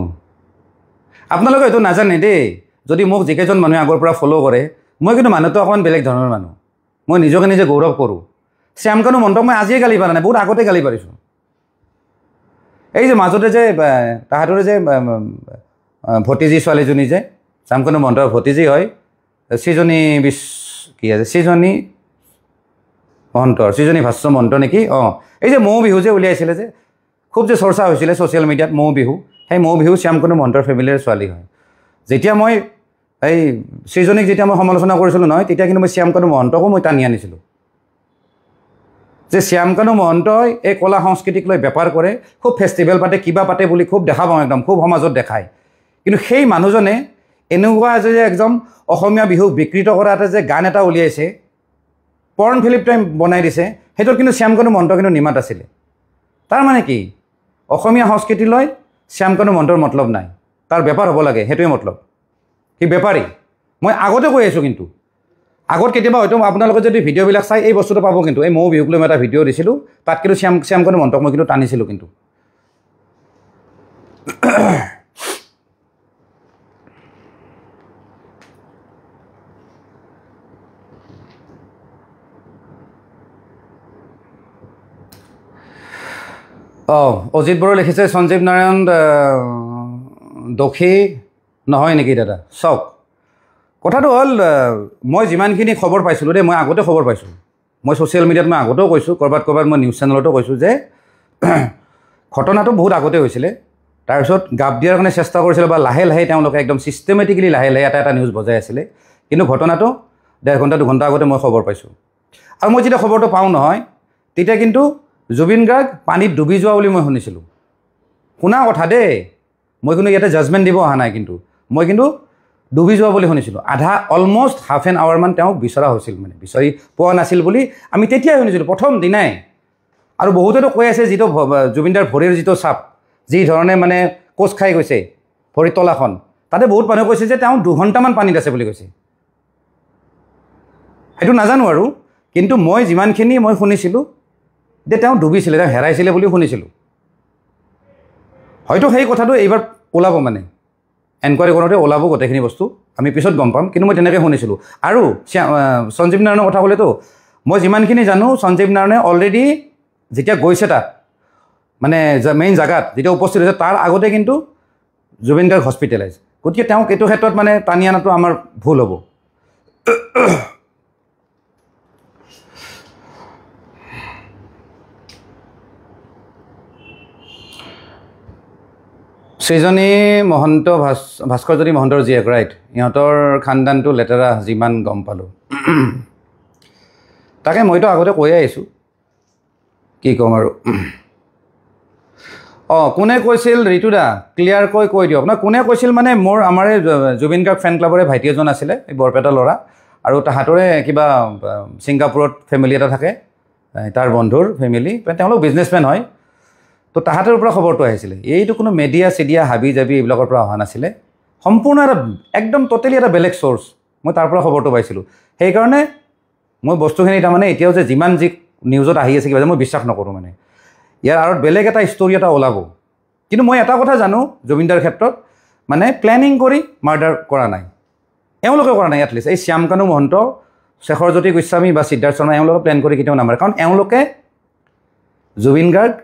আপোনালোকে এইটো নাজানে দেই। যদি মোক যিকেইজন মানুহে আগৰ পৰা ফ'ল' কৰে, মই কিন্তু মানুহটো অকণমান বেলেগ ধৰণৰ মানুহ, মই নিজকে নিজে গৌৰৱ কৰোঁ। শ্যামকানু মহন্তক মই আজিয়ে গালি পাৰা নাই, বহুত আগতে গালি পাৰিছোঁ। এই যে মাজতে যে তাহাঁতৰে যে ভতিজী ছোৱালীজনী যে শ্যামকানু মহন্তৰ ভতিজী হয়, সৃজনী কি আছে, সৃজনী মহন্তৰ, সৃজনী ভাস্ব মহন্ত নেকি? অঁ, এই যে মৌ বিহু যে উলিয়াইছিলে যে, খুব যে চৰ্চা হৈছিলে ছ'চিয়েল মিডিয়াত মৌ বিহু, সেই মৌ বিহু শ্যামকানু মহন্তৰ ফেমিলিৰ ছোৱালী হয়। যেতিয়া মই এই সৃজনীক যেতিয়া মই সমালোচনা কৰিছিলোঁ নহয়, তেতিয়া কিন্তু মই শ্যামকানু মহন্তকো মই টানি আনিছিলোঁ যে শ্যামকানু মহন্তই এই কলা সংস্কৃতিক লৈ বেপাৰ কৰে, খুব ফেষ্টিভেল পাতে, কিবা পাতে বুলি খুব দেখা পাওঁ, একদম খুব সমাজত দেখায়। কিন্তু সেই মানুহজনে এনেকুৱা যে একদম অসমীয়া বিহুক বিকৃত কৰা এটা যে গান এটা উলিয়াইছে, পৰ্ণ ফিল্ম টাইম বনাই দিছে, সেইটোত কিন্তু শ্যামকানু মহন্ত কিন্তু নিমাত আছিলে। তাৰ মানে কি, অসমীয়া সংস্কৃতিলৈ শ্যামকানু মহন্তৰ মতলব নাই, তাৰ বেপাৰ হ'ব লাগে, সেইটোৱে মতলব। সি বেপাৰী, মই আগতে কৈ আছোঁ। কিন্তু আগত কেতিয়াবা হয়তো আপোনালোকে যদি ভিডিঅ'বিলাক চাই এই বস্তুটো পাব। কিন্তু এই মৌ বিহুক লৈ মই এটা ভিডিঅ' দিছিলোঁ, তাত কিন্তু শ্যামকানু মহন্তক মই কিন্তু টানিছিলোঁ। কিন্তু অজিত বড়ো লিখিছে, সঞ্জীৱ নাৰায়ণ দোষী নহয় নেকি দাদা? চাওক, কথাটো হ'ল, মই যিমানখিনি খবৰ পাইছিলোঁ দেই, মই আগতে খবৰ পাইছোঁ, মই ছ'চিয়েল মিডিয়াত মই আগতেও কৈছোঁ, ক'ৰবাত মই নিউজ চেনেলতো কৈছোঁ যে ঘটনাটো বহুত আগতে হৈছিলে। তাৰপিছত গাপ দিয়াৰ কাৰণে চেষ্টা কৰিছিলে, বা লাহে লাহে তেওঁলোকে একদম ছিষ্টেমেটিকেলি লাহে লাহে এটা নিউজ বজাই আছিলে। কিন্তু ঘটনাটো 1.5 ঘণ্টা 2 ঘণ্টা আগতে মই খবৰ পাইছোঁ। আৰু মই যেতিয়া খবৰটো পাওঁ নহয়, তেতিয়া কিন্তু জুবিন গাৰ্গ পানীত ডুবি যোৱা বুলি মই শুনিছিলোঁ। শুনা কথা দেই, মই কিন্তু ইয়াতে জাজমেণ্ট দিব অহা নাই, কিন্তু মই কিন্তু ডুবি যোৱা বুলি শুনিছিলোঁ। অলমষ্ট হাফ এন আৱাৰমান তেওঁক বিচৰা হৈছিল, মানে বিচাৰি পোৱা নাছিল বুলি আমি তেতিয়াই শুনিছিলোঁ, প্ৰথম দিনাই। আৰু বহুতেতো কৈ আছে, যিটো জুবিনদাৰ ভৰিৰ যিটো চাপ, যি ধৰণে মানে কোচ খাই গৈছে ভৰিৰ তলাখন, তাতে বহুত মানুহে কৈছে যে তেওঁ 2 ঘণ্টামান পানীত আছে বুলি কৈছে। সেইটো নাজানো আৰু, কিন্তু মই যিমানখিনি মই শুনিছিলোঁ যে তেওঁ ডুবিছিলে, তেওঁ হেৰাইছিলে বুলিও শুনিছিলোঁ। হয়তো সেই কথাটো এইবাৰ ওলাব, মানে এনকুৱাৰী কৰোঁতে ওলাব গোটেইখিনি বস্তু, আমি পিছত গম পাম। কিন্তু মই তেনেকৈ শুনিছিলোঁ। আৰু সঞ্জীৱ নাৰায়ণৰ কথা ক'লেতো, মই যিমানখিনি জানো, সঞ্জীৱ নাৰায়ণে অলৰেডি যেতিয়া গৈছে তাত, মানে মেইন জেগাত যেতিয়া উপস্থিত হৈছে, তাৰ আগতে কিন্তু জুবিন গাৰ্গ হস্পিটেলাইজ। গতিকে তেওঁক এইটো ক্ষেত্ৰত মানে টানি অনাটো আমাৰ ভুল হ'ব। সৃজনী মহন্ত ভাস্কৰজ্যোতি মহন্তৰ জীয়েক ৰাইট ইহঁতৰ খানদানটো লেতেৰা যিমান গম পালোঁ তাকে মইতো আগতে কৈয়ে আহিছোঁ কি ক'ম আৰু কোনে কৈছিল ঋতুদা ক্লিয়াৰকৈ কৈ দিয়ক না কোনে কৈছিল মানে মোৰ আমাৰ জুবিন গাৰ্গ ফেন ক্লাবৰে ভাইটি এজন আছিলে এই বৰপেটা ল'ৰা আৰু তাহাঁতৰে কিবা ছিংগাপুৰত ফেমিলি এটা থাকে তাৰ বন্ধুৰ ফেমিলি তেওঁলোক বিজনেছমেন হয় তো তাহাঁতৰ পৰা খবৰটো আহিছিলে এইটো কোনো মিডিয়া চিডিয়া হাবি জাবি এইবিলাকৰ পৰা অহা নাছিলে সম্পূৰ্ণ এটা একদম টোটেলি এটা বেলেগ চ'ৰ্চ মই তাৰ পৰা খবৰটো পাইছিলোঁ সেইকাৰণে মই বস্তুখিনি তাৰমানে এতিয়াও যে যিমান যি নিউজত আহি আছে কিবা যে মই বিশ্বাস নকৰোঁ মানে ইয়াৰ আৰু বেলেগ এটা ষ্টৰি এটা ওলাব কিন্তু মই এটা কথা জানো জুবিনদাৰ ক্ষেত্ৰত মানে প্লেনিং কৰি মাৰ্ডাৰ কৰা নাই এওঁলোকে কৰা নাই এটলিষ্ট এই শ্যামকানু মহন্ত শেখৰজ্যোতি গোস্বামী বা সিদ্ধাৰ্থ শৰ্মা এওঁলোকে প্লেন কৰি কেতিয়াও নামাৰে কাৰণ এওঁলোকে জুবিন গাৰ্গ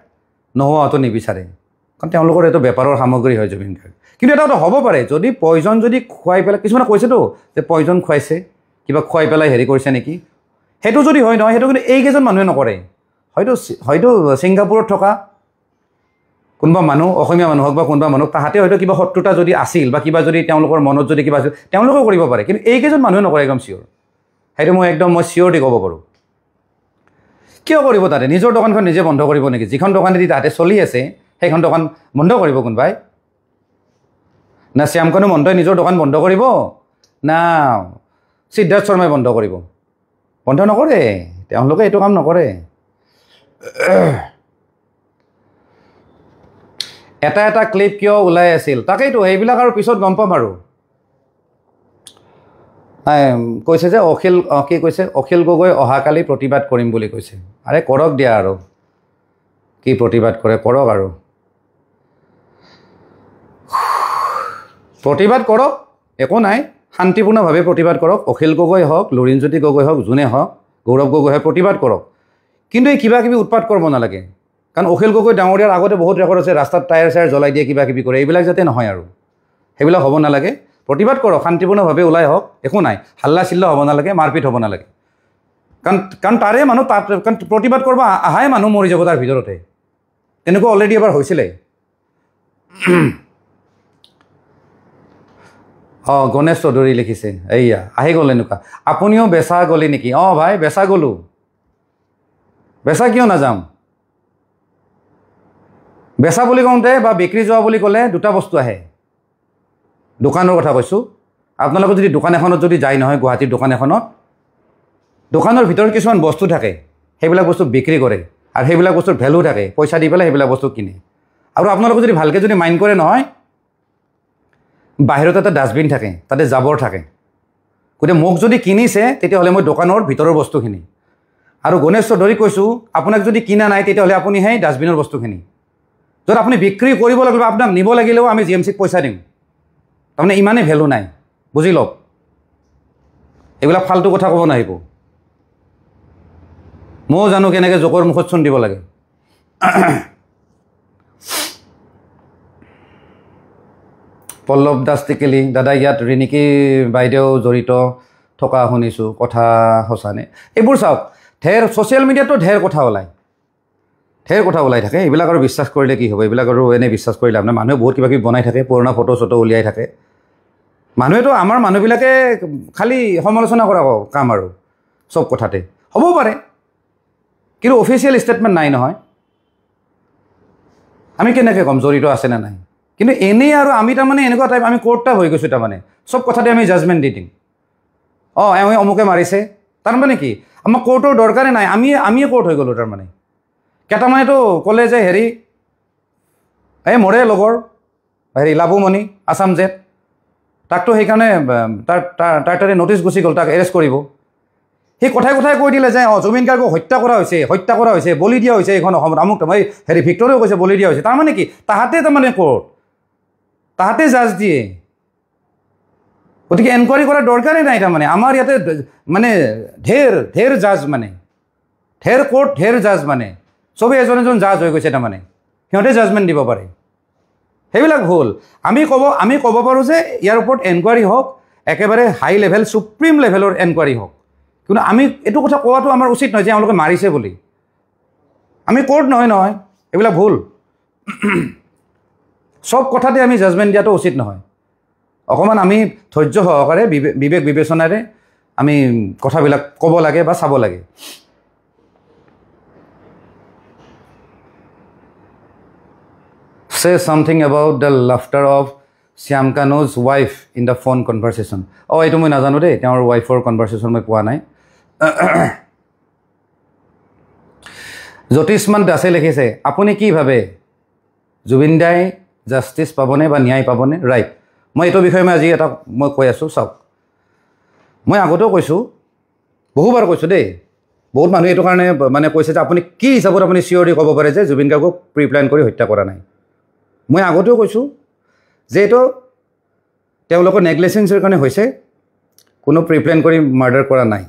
নোহোৱাটো নিবিচাৰে কাৰণ তেওঁলোকৰ এইটো বেপাৰৰ সামগ্ৰী হয় জুবিন গাৰ্গ কিন্তু এটা হ'ব পাৰে যদি পয়জন যদি খুৱাই পেলাই কিছুমানে কৈছেতো যে পয়জন খুৱাইছে কিবা খুৱাই পেলাই হেৰি কৰিছে নেকি সেইটো যদি হয় নহয় সেইটো কিন্তু এইকেইজন মানুহে নকৰে হয়তো ছিংগাপুৰত থকা কোনোবা মানুহ অসমীয়া মানুহ হওক বা কোনোবা মানুহ তাহাঁতে হয়তো কিবা শত্ৰুতা যদি আছিল বা কিবা যদি তেওঁলোকৰ মনত যদি কিবা আছিল তেওঁলোকেও কৰিব পাৰে কিন্তু এইকেইজন মানুহে নকৰে একদম চিয়'ৰ সেইটো মই চিয়'ৰ দি ক'ব পাৰোঁ কিয় কৰিব তাতে নিজৰ দোকানখন নিজে বন্ধ কৰিব নেকি যিখন দোকানেদি তাহাঁতে চলি আছে সেইখন দোকান বন্ধ কৰিব কোনোবাই না শ্যামকানু মহন্তই নিজৰ দোকান বন্ধ কৰিব না সিদ্ধাৰ্থ শৰ্মাই বন্ধ কৰিব বন্ধ নকৰে তেওঁলোকে এইটো কাম নকৰে এটা ক্লিপ কিয় ওলাই আছিল তাকেইতো সেইবিলাক আৰু পিছত গম পাম আৰু কৈছে যে কি কৈছে অখিল গগৈ অহাকালি প্ৰতিবাদ কৰিম বুলি কৈছে আৰে কৰক দিয়া আৰু কি প্ৰতিবাদ কৰে কৰক আৰু প্ৰতিবাদ কৰক একো নাই শান্তিপূৰ্ণভাৱে প্ৰতিবাদ কৰক অখিল গগৈ হওক লুৰিণজ্যোতি গগৈ হওক যোনে হওক গৌৰৱ গগৈ হওক প্ৰতিবাদ কৰক কিন্তু এই কিবা কিবি উৎপাত কৰিব নালাগে কাৰণ অখিল গগৈ ডাঙৰীয়াৰ আগতে বহুত ৰেকৰ্ড আছে ৰাস্তাত টায়াৰ চায়াৰ জ্বলাই দিয়ে কিবা কিবি কৰে এইবিলাক যাতে নহয় আৰু সেইবিলাক হ'ব নালাগে প্ৰতিবাদ কৰক শান্তিপূৰ্ণভাৱে ওলাই হওক একো নাই হাল্লা চিল্লা হ'ব নালাগে মাৰপিট হ'ব নালাগে কাৰণ তাৰে মানুহ তাত কাৰণ প্ৰতিবাদ কৰিব আহাই মানুহ মৰি যাব তাৰ ভিতৰতে তেনেকুৱা অলৰেডি এবাৰ হৈছিলে গণেশ চৌধুৰী লিখিছে এইয়া আহি গ'ল এনেকুৱা আপুনিও বেচা গ'লি নেকি ভাই বেচা গ'লোঁ বেচা কিয় নাযাম বেচা বুলি কওঁতে বা বিক্ৰী যোৱা বুলি ক'লে দুটা বস্তু আহে দোকানৰ কথা কৈছোঁ আপোনালোকে যদি দোকান এখনত যদি যায় নহয় গুৱাহাটীৰ দোকান এখনত দোকানৰ ভিতৰত কিছুমান বস্তু থাকে সেইবিলাক বস্তু বিক্ৰী কৰে আৰু সেইবিলাক বস্তুৰ ভেলু থাকে পইচা দি পেলাই সেইবিলাক বস্তু কিনে আৰু আপোনালোকে যদি ভালকৈ যদি মাইণ্ড কৰে নহয় বাহিৰত এটা ডাষ্টবিন থাকে তাতে জাবৰ থাকে গতিকে মোক যদি কিনিছে তেতিয়াহ'লে মই দোকানৰ ভিতৰৰ বস্তুখিনি আৰু গণেশ চৌধুৰী কৈছোঁ আপোনাক যদি কিনা নাই তেতিয়াহ'লে আপুনি সেই ডাষ্টবিনৰ বস্তুখিনি যদি আপুনি বিক্ৰী কৰিব লাগিলে আপোনাক নিব লাগিলেও আমি GMCক পইচা দিম তাৰমানে ইমানেই ভেলু নাই বুজি লওক এইবিলাক ফাল্টু কথা ক'ব নাহিব ময়ো জানো কেনেকৈ জোকৰ মুখত চূণ দিব লাগে পল্লৱ দাস টিকেলি দাদা ইয়াত ৰিণিকী বাইদেউ জড়িত থকা শুনিছোঁ কথা সঁচানে এইবোৰ চাওক ঢেৰ ছ'চিয়েল মিডিয়াতো ঢেৰ কথা ওলাই থাকে এইবিলাক আৰু বিশ্বাস কৰিলে কি হ'ব এইবিলাক আৰু এনেই বিশ্বাস কৰিলে আপোনাৰ মানুহে বহুত কিবা কিবি বনাই থাকে পুৰণা ফটো চটো উলিয়াই থাকে মানুহেতো আমাৰ মানুহবিলাকে খালি সমালোচনা কৰা কাম আৰু চব কথাতে হ'ব পাৰে কিন্তু অফিচিয়েল ষ্টেটমেণ্ট নাই নহয় আমি কেনেকৈ ক'ম জড়িত আছেনে নাই কিন্তু এনেই আৰু আমি তাৰমানে এনেকুৱা টাইপ আমি কোৰ্ট টাইপ হৈ গৈছোঁ তাৰমানে চব কথাতে আমি জাজমেণ্ট দি দিম এওঁ অমুকে মাৰিছে তাৰমানে কি আমাক কোৰ্টৰ দৰকাৰে নাই আমিয়ে কোৰ্ট হৈ গ'লোঁ তাৰমানে কেইটামানেতো ক'লে যে হেৰি এই মোৰে লগৰ হেৰি লাবুমণি আছাম জেট তাকতো সেইকাৰণে তাৰ তাৰে নটিচ গুচি গ'ল তাক এৰেষ্ট কৰিব সেই কথাই কৈ দিলে যে জুবিন গাৰ্গক হত্যা কৰা হৈছে বলি দিয়া হৈছে এইখন অসমত আমুক এই হেৰি ভিক্টৰেও কৈছে বলি দিয়া হৈছে তাৰমানে কি তাহাঁতে তাৰমানে কোৰ্ট তাহাঁতে জাজ দিয়ে গতিকে এনকুৱাৰী কৰাৰ দৰকাৰেই নাই তাৰমানে আমাৰ ইয়াতে মানে ঢেৰ জাজ মানে ঢেৰ কোৰ্ট ঢেৰ জাজ মানে চবেই এজন জাজ হৈ গৈছে তাৰমানে সিহঁতে জাজমেণ্ট দিব পাৰে সেইবিলাক ভুল আমি ক'ব পাৰোঁ যে ইয়াৰ ওপৰত এনকুৱাৰী হওক একেবাৰে হাই লেভেল সুপ্ৰিম লেভেলৰ এনকুৱাৰী হওক কিন্তু আমি এইটো কথা কোৱাটো আমাৰ উচিত নহয় যে এওঁলোকে মাৰিছে বুলি আমি কোৰ্ট নহয় এইবিলাক ভুল সব কথাতে আমি জাজমেণ্ট দিয়াটো উচিত নহয় অকণমান আমি ধৈৰ্য সহকাৰে বিবেক বিবেচনাৰে আমি কথাবিলাক ক'ব লাগে বা চাব লাগে Say something about the laughter of Shyam Kanu's wife in the phone conversation. এইটো মই নাজানো দেই তেওঁৰ ৱাইফৰ কনভাৰচেশ্যন মই পোৱা নাই জ্যোতিষমান দাসে লিখিছে আপুনি কি ভাবে জুবিন দাই জাষ্টিছ পাবনে বা ন্যায় পাবনে ৰাইট মই এইটো বিষয়ে মই আজি এটা মই কৈ আছোঁ চাওক মই আগতেও কৈছোঁ বহুবাৰ কৈছোঁ দেই বহুত মানুহে এইটো কাৰণে মানে কৈছে যে আপুনি কি হিচাপত আপুনি চিয়ৰি ক'ব পাৰে যে জুবিন গাৰ্গক প্ৰি প্লেন কৰি হত্যা কৰা নাই মই আগতেও কৈছোঁ যে এইটো তেওঁলোকৰ নেগলিজেন্সৰ কাৰণে হৈছে কোনো প্ৰি প্লেন কৰি মাৰ্ডাৰ কৰা নাই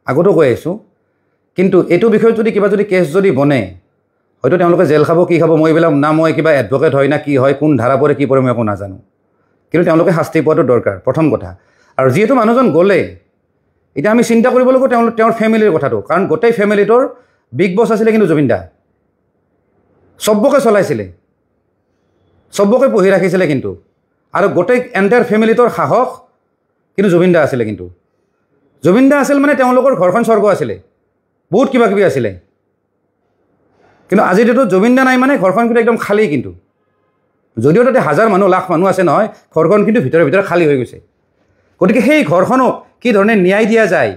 আগতেও কৈ আহিছোঁ কিন্তু এইটো বিষয়ত যদি কিবা যদি কেছ যদি বনে হয়তো তেওঁলোকে জেল খাব কি খাব মই এইবিলাক না মই কিবা এডভকেট হয় না কি হয় কোন ধাৰা পৰে কি পৰে মই একো নাজানো কিন্তু তেওঁলোকে শাস্তি পোৱাটো দৰকাৰ প্ৰথম কথা আৰু যিহেতু মানুহজন গ'লে এতিয়া আমি চিন্তা কৰিব লাগিব তেওঁৰ ফেমিলিৰ কথাটো কাৰণ গোটেই ফেমিলিটোৰ বিগ বছ আছিলে কিন্তু জুবিন দা চবকে চলাইছিলে চবকে পঢ়ি ৰাখিছিলে কিন্তু আৰু গোটেই এণ্টায়াৰ ফেমিলিটোৰ সাহস কিন্তু জুবিন দা আছিলে কিন্তু জুবিন দা আছিল মানে তেওঁলোকৰ ঘৰখন স্বৰ্গ আছিলে বহুত কিবা কিবি আছিলে কিন্তু আজিৰ ডেটত জুবিন দা নাই মানে ঘৰখন কিন্তু একদম খালী কিন্তু যদিও তাতে হাজাৰ মানুহ লাখ মানুহ আছে নহয় ঘৰখন কিন্তু ভিতৰে ভিতৰে খালী হৈ গৈছে গতিকে সেই ঘৰখনক কি ধৰণে ন্যায় দিয়া যায়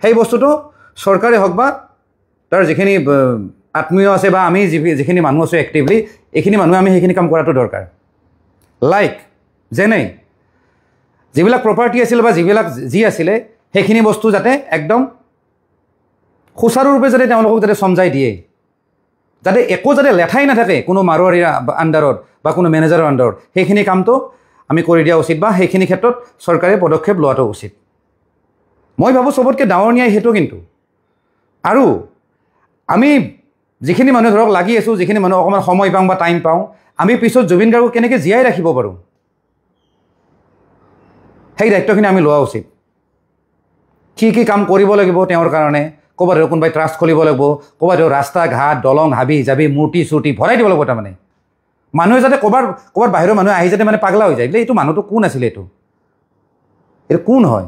সেই বস্তুটো চৰকাৰে হওক বা তাৰ যিখিনি আত্মীয় আছে বা আমি যিখিনি মানুহ আছোঁ এক্টিভলি এইখিনি মানুহে আমি সেইখিনি কাম কৰাটো দৰকাৰ লাইক যেনে যিবিলাক প্ৰপাৰ্টি আছিল বা যিবিলাক যি আছিলে সেইখিনি বস্তু যাতে একদম সুচাৰুৰূপে যাতে তেওঁলোকক যাতে সমজাই দিয়ে যাতে একো যাতে লেঠাই নাথাকে কোনো মাৰোৱাৰীৰ আণ্ডাৰত বা কোনো মেনেজাৰৰ আণ্ডাৰত সেইখিনি কামটো আমি কৰি দিয়া উচিত বা সেইখিনি ক্ষেত্ৰত চৰকাৰে পদক্ষেপ লোৱাটো উচিত মই ভাবোঁ চবতকৈ ডাঙৰ ন্যায় সেইটো কিন্তু আৰু আমি যিখিনি মানুহ ধৰক লাগি আছোঁ যিখিনি মানুহ অকণমান সময় পাওঁ বা টাইম পাওঁ আমি পিছত জুবিন গাৰ্গক কেনেকৈ জীয়াই ৰাখিব পাৰোঁ সেই দায়িত্বখিনি আমি লোৱা উচিত কি কাম কৰিব লাগিব তেওঁৰ কাৰণে ক'ৰবাত কোনোবাই ট্ৰাষ্ট খুলিব লাগিব ক'ৰবাত ৰাস্তা ঘাট দলং হাবি জাবি মূৰ্তি চূৰ্তি ভৰাই দিব লাগিব তাৰমানে মানুহে যাতে ক'ৰবাত বাহিৰৰ মানুহে আহি যাতে মানে পাগলা হৈ যায় বোলে এইটো মানুহটো কোন আছিলে এইটো কোন হয়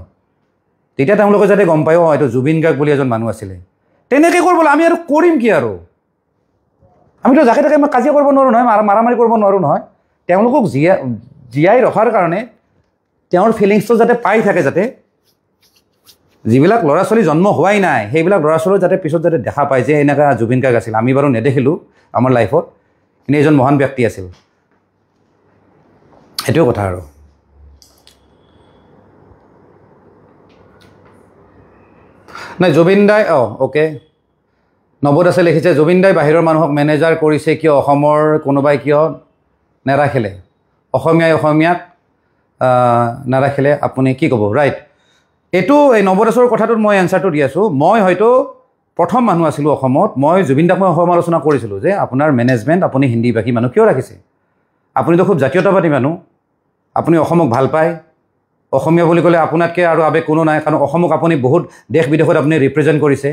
তেতিয়া তেওঁলোকে যাতে গম পায় এইটো জুবিন গাৰ্গ বুলি এজন মানুহ আছিলে তেনেকৈ কৰিব আমি আৰু কৰিম কি আৰু আমিতো যাকে তাকে মই কাজিয়া কৰিব নোৱাৰোঁ নহয় মাৰামাৰি কৰিব নোৱাৰোঁ নহয় তেওঁলোকক জীয়াই ৰখাৰ কাৰণে তেওঁৰ ফিলিংছটো যাতে পাই থাকে যাতে যিবিলাক ল'ৰা ছোৱালী জন্ম হোৱাই নাই সেইবিলাক ল'ৰা ছোৱালী যাতে পিছত যাতে দেখা পায় যে এনেকুৱা জুবিন গাৰ্গ আছিল আমি বাৰু নেদেখিলোঁ আমাৰ লাইফত কিন্তু এজন মহান ব্যক্তি আছিল সেইটোৱে কথা আৰু নাই জুবিন দাই অ'কে নৱ দাসে লিখিছে জুবিন দাই বাহিৰৰ মানুহক মেনেজাৰ কৰিছে কিয় অসমৰ কোনোবাই কিয় নাৰাখিলে অসমীয়াক নাৰাখিলে আপুনি কি ক'ব ৰাইট এইটো এই নৱ দাসৰ কথাটোত মই এনচাৰটো দি আছোঁ মই হয়তো প্ৰথম মানুহ আছিলোঁ অসমত মই জুবিন দাক মই সমালোচনা কৰিছিলোঁ যে আপোনাৰ মেনেজমেণ্ট আপুনি হিন্দীভাষী মানুহ কিয় ৰাখিছে আপুনিতো খুব জাতীয়তাবাদী মানুহ আপুনি অসমক ভাল পায় অসমীয়া বুলি ক'লে আপোনাতকৈ আৰু আৱেগ কোনো নাই কাৰণ অসমক আপুনি বহুত দেশ বিদেশত আপুনি ৰিপ্ৰেজেণ্ট কৰিছে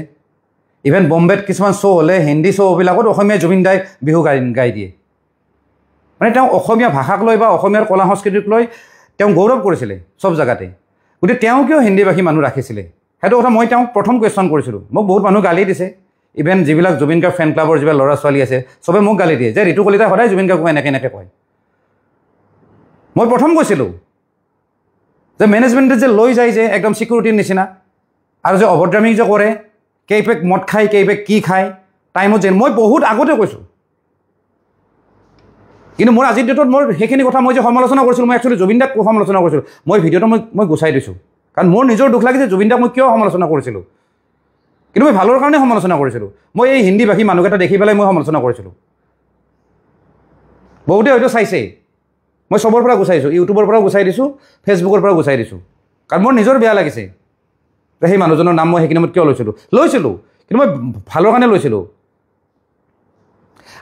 ইভেন বম্বেত কিছুমান শ্ব' হ'লে হিন্দী শ্ব'বিলাকত অসমীয়া জুবিন দাই বিহু গাই দিয়ে মানে তেওঁ অসমীয়া ভাষাক লৈ বা অসমীয়াৰ কলা সংস্কৃতিক লৈ তেওঁ গৌৰৱ কৰিছিলে চব জেগাতে গতিকে তেওঁ কিয় হিন্দীভাষী মানুহ ৰাখিছিলে সেইটো কথা মই তেওঁক প্ৰথম কুৱেশ্যন কৰিছিলোঁ মোক বহুত মানুহ গালি দিছে ইভেন যিবিলাক জুবিন গাৰ্গ ফেন ক্লাবৰ যিবিলাক ল'ৰা ছোৱালী আছে চবে মোক গালি দিয়ে যে ঋতু কলিতাই সদায় জুবিন গাৰ্গক এনেকৈ কয় মই প্ৰথম কৈছিলোঁ যে মেনেজমেণ্টে যে লৈ যায় যে একদম ছিকিউৰিটিৰ নিচিনা আৰু যে অভদ্ৰামী যে কৰে কেইপেক মদ খায় কেইপেক কি খায় টাইমত যে মই বহুত আগতে কৈছোঁ কিন্তু মোৰ আজিৰ ডেটত মোৰ সেইখিনি কথা মই যে সমালোচনা কৰিছিলোঁ মই একচুৱেলি জুবিন দাক সমালোচনা কৰিছিলোঁ মই ভিডিঅ'টো মই গুচাই দিছোঁ কাৰণ মোৰ নিজৰ দুখ লাগিছে জুবিন দাক মই কিয় সমালোচনা কৰিছিলোঁ কিন্তু মই ভালৰ কাৰণে সমালোচনা কৰিছিলোঁ মই এই হিন্দীভাষী মানুহকেইটা দেখি পেলাই মই সমালোচনা কৰিছিলোঁ বহুতে হয়তো চাইছে মই চবৰ পৰা গুচাইছোঁ ইউটিউবৰ পৰা গুচাই দিছোঁ ফেচবুকৰ পৰা গুচাই দিছোঁ কাৰণ মোৰ নিজৰ বেয়া লাগিছে যে সেই মানুহজনৰ নাম মই সেইখিনি মই কিয় লৈছিলোঁ কিন্তু মই ভালৰ কাৰণে লৈছিলোঁ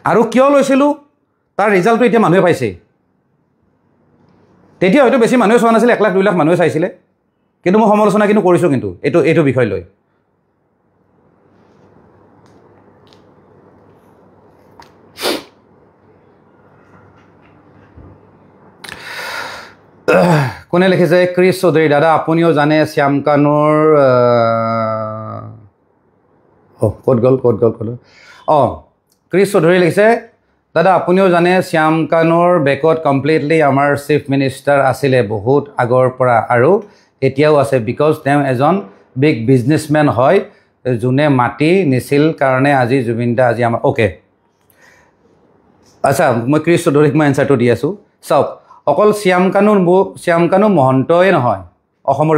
আৰু কিয় লৈছিলোঁ তাৰ ৰিজাল্টটো এতিয়া মানুহে পাইছে তেতিয়া হয়তো বেছি মানুহে চোৱা নাছিলে 1 লাখ 2 লাখ মানুহে চাইছিলে কিন্তু মই সমালোচনা কিন্তু কৰিছোঁ কিন্তু এইটো বিষয় লৈ কোনে লিখিছে ক্ৰিছ চৌধুৰী দাদা আপুনিও জানে শ্যামকানুৰ ক'ত গ'ল ক্ৰিছ চৌধুৰী লিখিছে দাদা আপুনিও জানে শ্যামকানুৰ বেকত কমপ্লিটলি আমাৰ চিফ মিনিষ্টাৰ আছিলে বহুত আগৰ পৰা আৰু এতিয়াও আছে বিকজ তেওঁ এজন বিগ বিজনেছমেন হয় যোনে মাটি নিছিল কাৰণে আজি জুবিন দা আজি আমাৰ অ'কে আচ্ছা মই ক্ৰিছ চৌধুৰীক মই এনচাৰটো দি আছোঁ চাওক অকল শ্যামকানু মহন্তই নহয় অসমৰ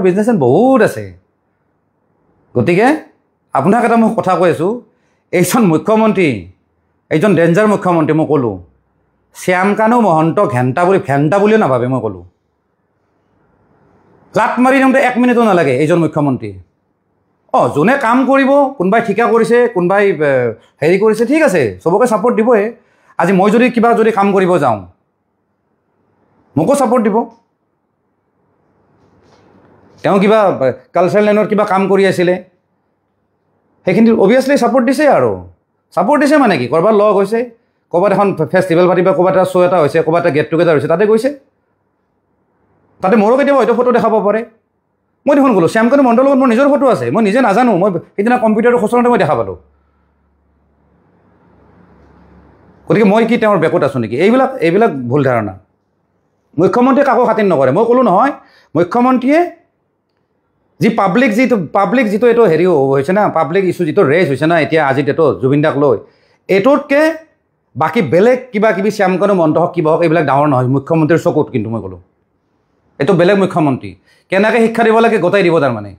বিজনেছমেন বহুত আছে গতিকে আপোনাক এটা মই কথা কৈ আছোঁ এইজন মুখ্যমন্ত্ৰী এইজন ডেঞ্জাৰ মুখ্যমন্ত্ৰী মই ক'লোঁ শ্যামকানু মহন্ত ঘেণ্টা বুলিও নাভাবে মই ক'লোঁ লাট মাৰি দিওঁতে 1 মিনিটো নালাগে এইজন মুখ্যমন্ত্ৰী যোনে কাম কৰিব কোনোবাই ঠিকা কৰিছে কোনোবাই হেৰি কৰিছে ঠিক আছে চবকে ছাপৰ্ট দিবই আজি মই যদি কিবা কাম কৰিব যাওঁ মোকো ছাপৰ্ট দিব তেওঁ কিবা কালচাৰেল লাইনত কিবা কাম কৰি আছিলে সেইখিনি অভিয়াছলি ছাপৰ্ট দিছে আৰু ছাপৰ্ট দিছে মানে কি ক'ৰবাত লগ হৈছে ক'ৰবাত এখন ফেষ্টিভেল পাতিবা ক'ৰবাত এটা শ্ব' এটা হৈছে ক'ৰবাত এটা গেট টুগেডাৰ হৈছে তাতে গৈছে তাতে মোৰো কেতিয়াবা হয়তো ফটো দেখাব পাৰে মই দেখোন ক'লোঁ শ্যামকানু মহন্তৰ লগত মোৰ নিজৰ ফটো আছে মই নিজে নাজানো মই সেইদিনা কম্পিউটাৰটো খচৰাওঁতে মই দেখা পালোঁ গতিকে মই কি তেওঁৰ বেকত আছোঁ নেকি এইবিলাক ভুল ধাৰণা মুখ্যমন্ত্ৰীয়ে কাকো খাতিৰ নকৰে মই ক'লোঁ নহয় মুখ্যমন্ত্ৰীয়ে পাব্লিক যিটো এইটো হেৰি হৈছে না পাব্লিক ইছ্যু যিটো ৰেজ হৈছে না এতিয়া আজি ডেটত জুবিন দাক লৈ এইটোতকৈ বাকী বেলেগ কিবা কিবি শ্যামকানু মহন্ত হওক কিবা হওক এইবিলাক ডাঙৰ নহয় মুখ্যমন্ত্ৰীৰ চকুত কিন্তু মই ক'লোঁ এইটো বেলেগ মুখ্যমন্ত্ৰী কেনেকৈ শিক্ষা দিব লাগে গতাই দিব তাৰমানে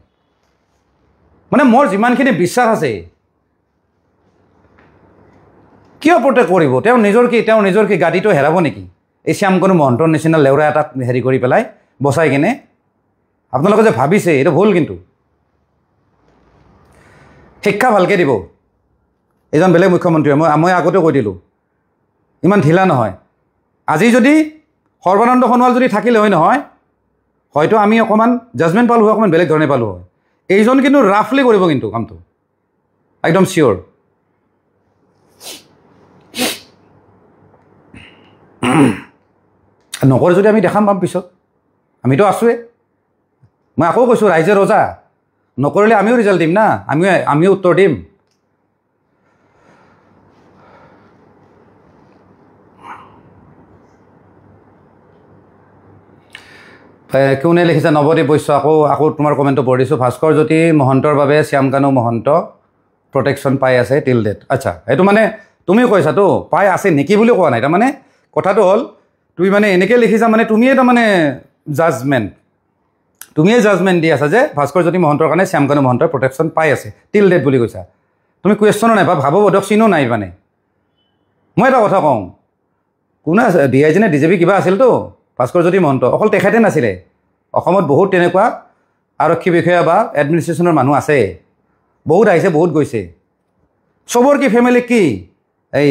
মানে মোৰ যিমানখিনি বিশ্বাস আছে কিয় প্ৰটেক্ট কৰিব তেওঁৰ নিজৰ কি গাড়ীটো হেৰাব নেকি এই শ্যামকানু মহন্তৰ নিচিনা লেউৰা এটাক হেৰি কৰি পেলাই বচাই কিনে আপোনালোকে যে ভাবিছে এইটো ভুল কিন্তু শিক্ষা ভালকৈ দিব এজন বেলেগ মুখ্যমন্ত্ৰীয়ে মই আগতে কৈ দিলোঁ ইমান ঢিলা নহয় আজি যদি সৰ্বানন্দ সোণোৱাল যদি থাকিলে হয় নহয় হয়তো আমি অকণমান জাজমেণ্ট পালোঁ হয় অকণমান বেলেগ ধৰণে পালোঁ হয় এইজন কিন্তু ৰাফলি কৰিব কিন্তু কামটো একদম চিয়'ৰ নকৰে যদি আমি দেখাম পাম পিছত আমিতো আছোঁৱে মই আকৌ কৈছোঁ ৰাইজে ৰজা নকৰিলে আমিও ৰিজাল্ট দিম না আমিও উত্তৰ দিম কোনে লিখিছে নৱদ্বীপ বৈশ্য আকৌ তোমাৰ কমেণ্টটো পঢ়ি দিছোঁ ভাস্কৰ জ্যোতি মহন্তৰ বাবে শ্যামকানু মহন্ত প্ৰটেকশ্যন পাই আছে টিল ডেট আচ্ছা এইটো মানে তুমি কৈছাতো পাই আছে নেকি বুলি কোৱা নাই তাৰমানে কথাটো হ'ল তুমি মানে এনেকৈ লিখিছা মানে তুমিয়ে তাৰমানে তুমিয়ে জাজমেণ্ট দি আছা যে ভাস্কৰ জ্যোতি মহন্তৰ কাৰণে শ্যামকানু মহন্তৰ প্ৰটেকশ্যন পাই আছে টিল ডেট বুলি কৈছা তুমি কুৱেশ্যনো নাই বা ভাৱবোধক চিনো নাই মানে মই এটা কথা কওঁ কোনে DIG নে DJP কিবা আছিলতো ভাস্কৰ জ্যোতি মহন্ত অকল তেখেতে নাছিলে অসমত বহুত তেনেকুৱা আৰক্ষী বিষয়া বা এডমিনিষ্ট্ৰেশ্যনৰ মানুহ আছে বহুত আহিছে বহুত গৈছে চবৰ কি ফেমিলিক কি এই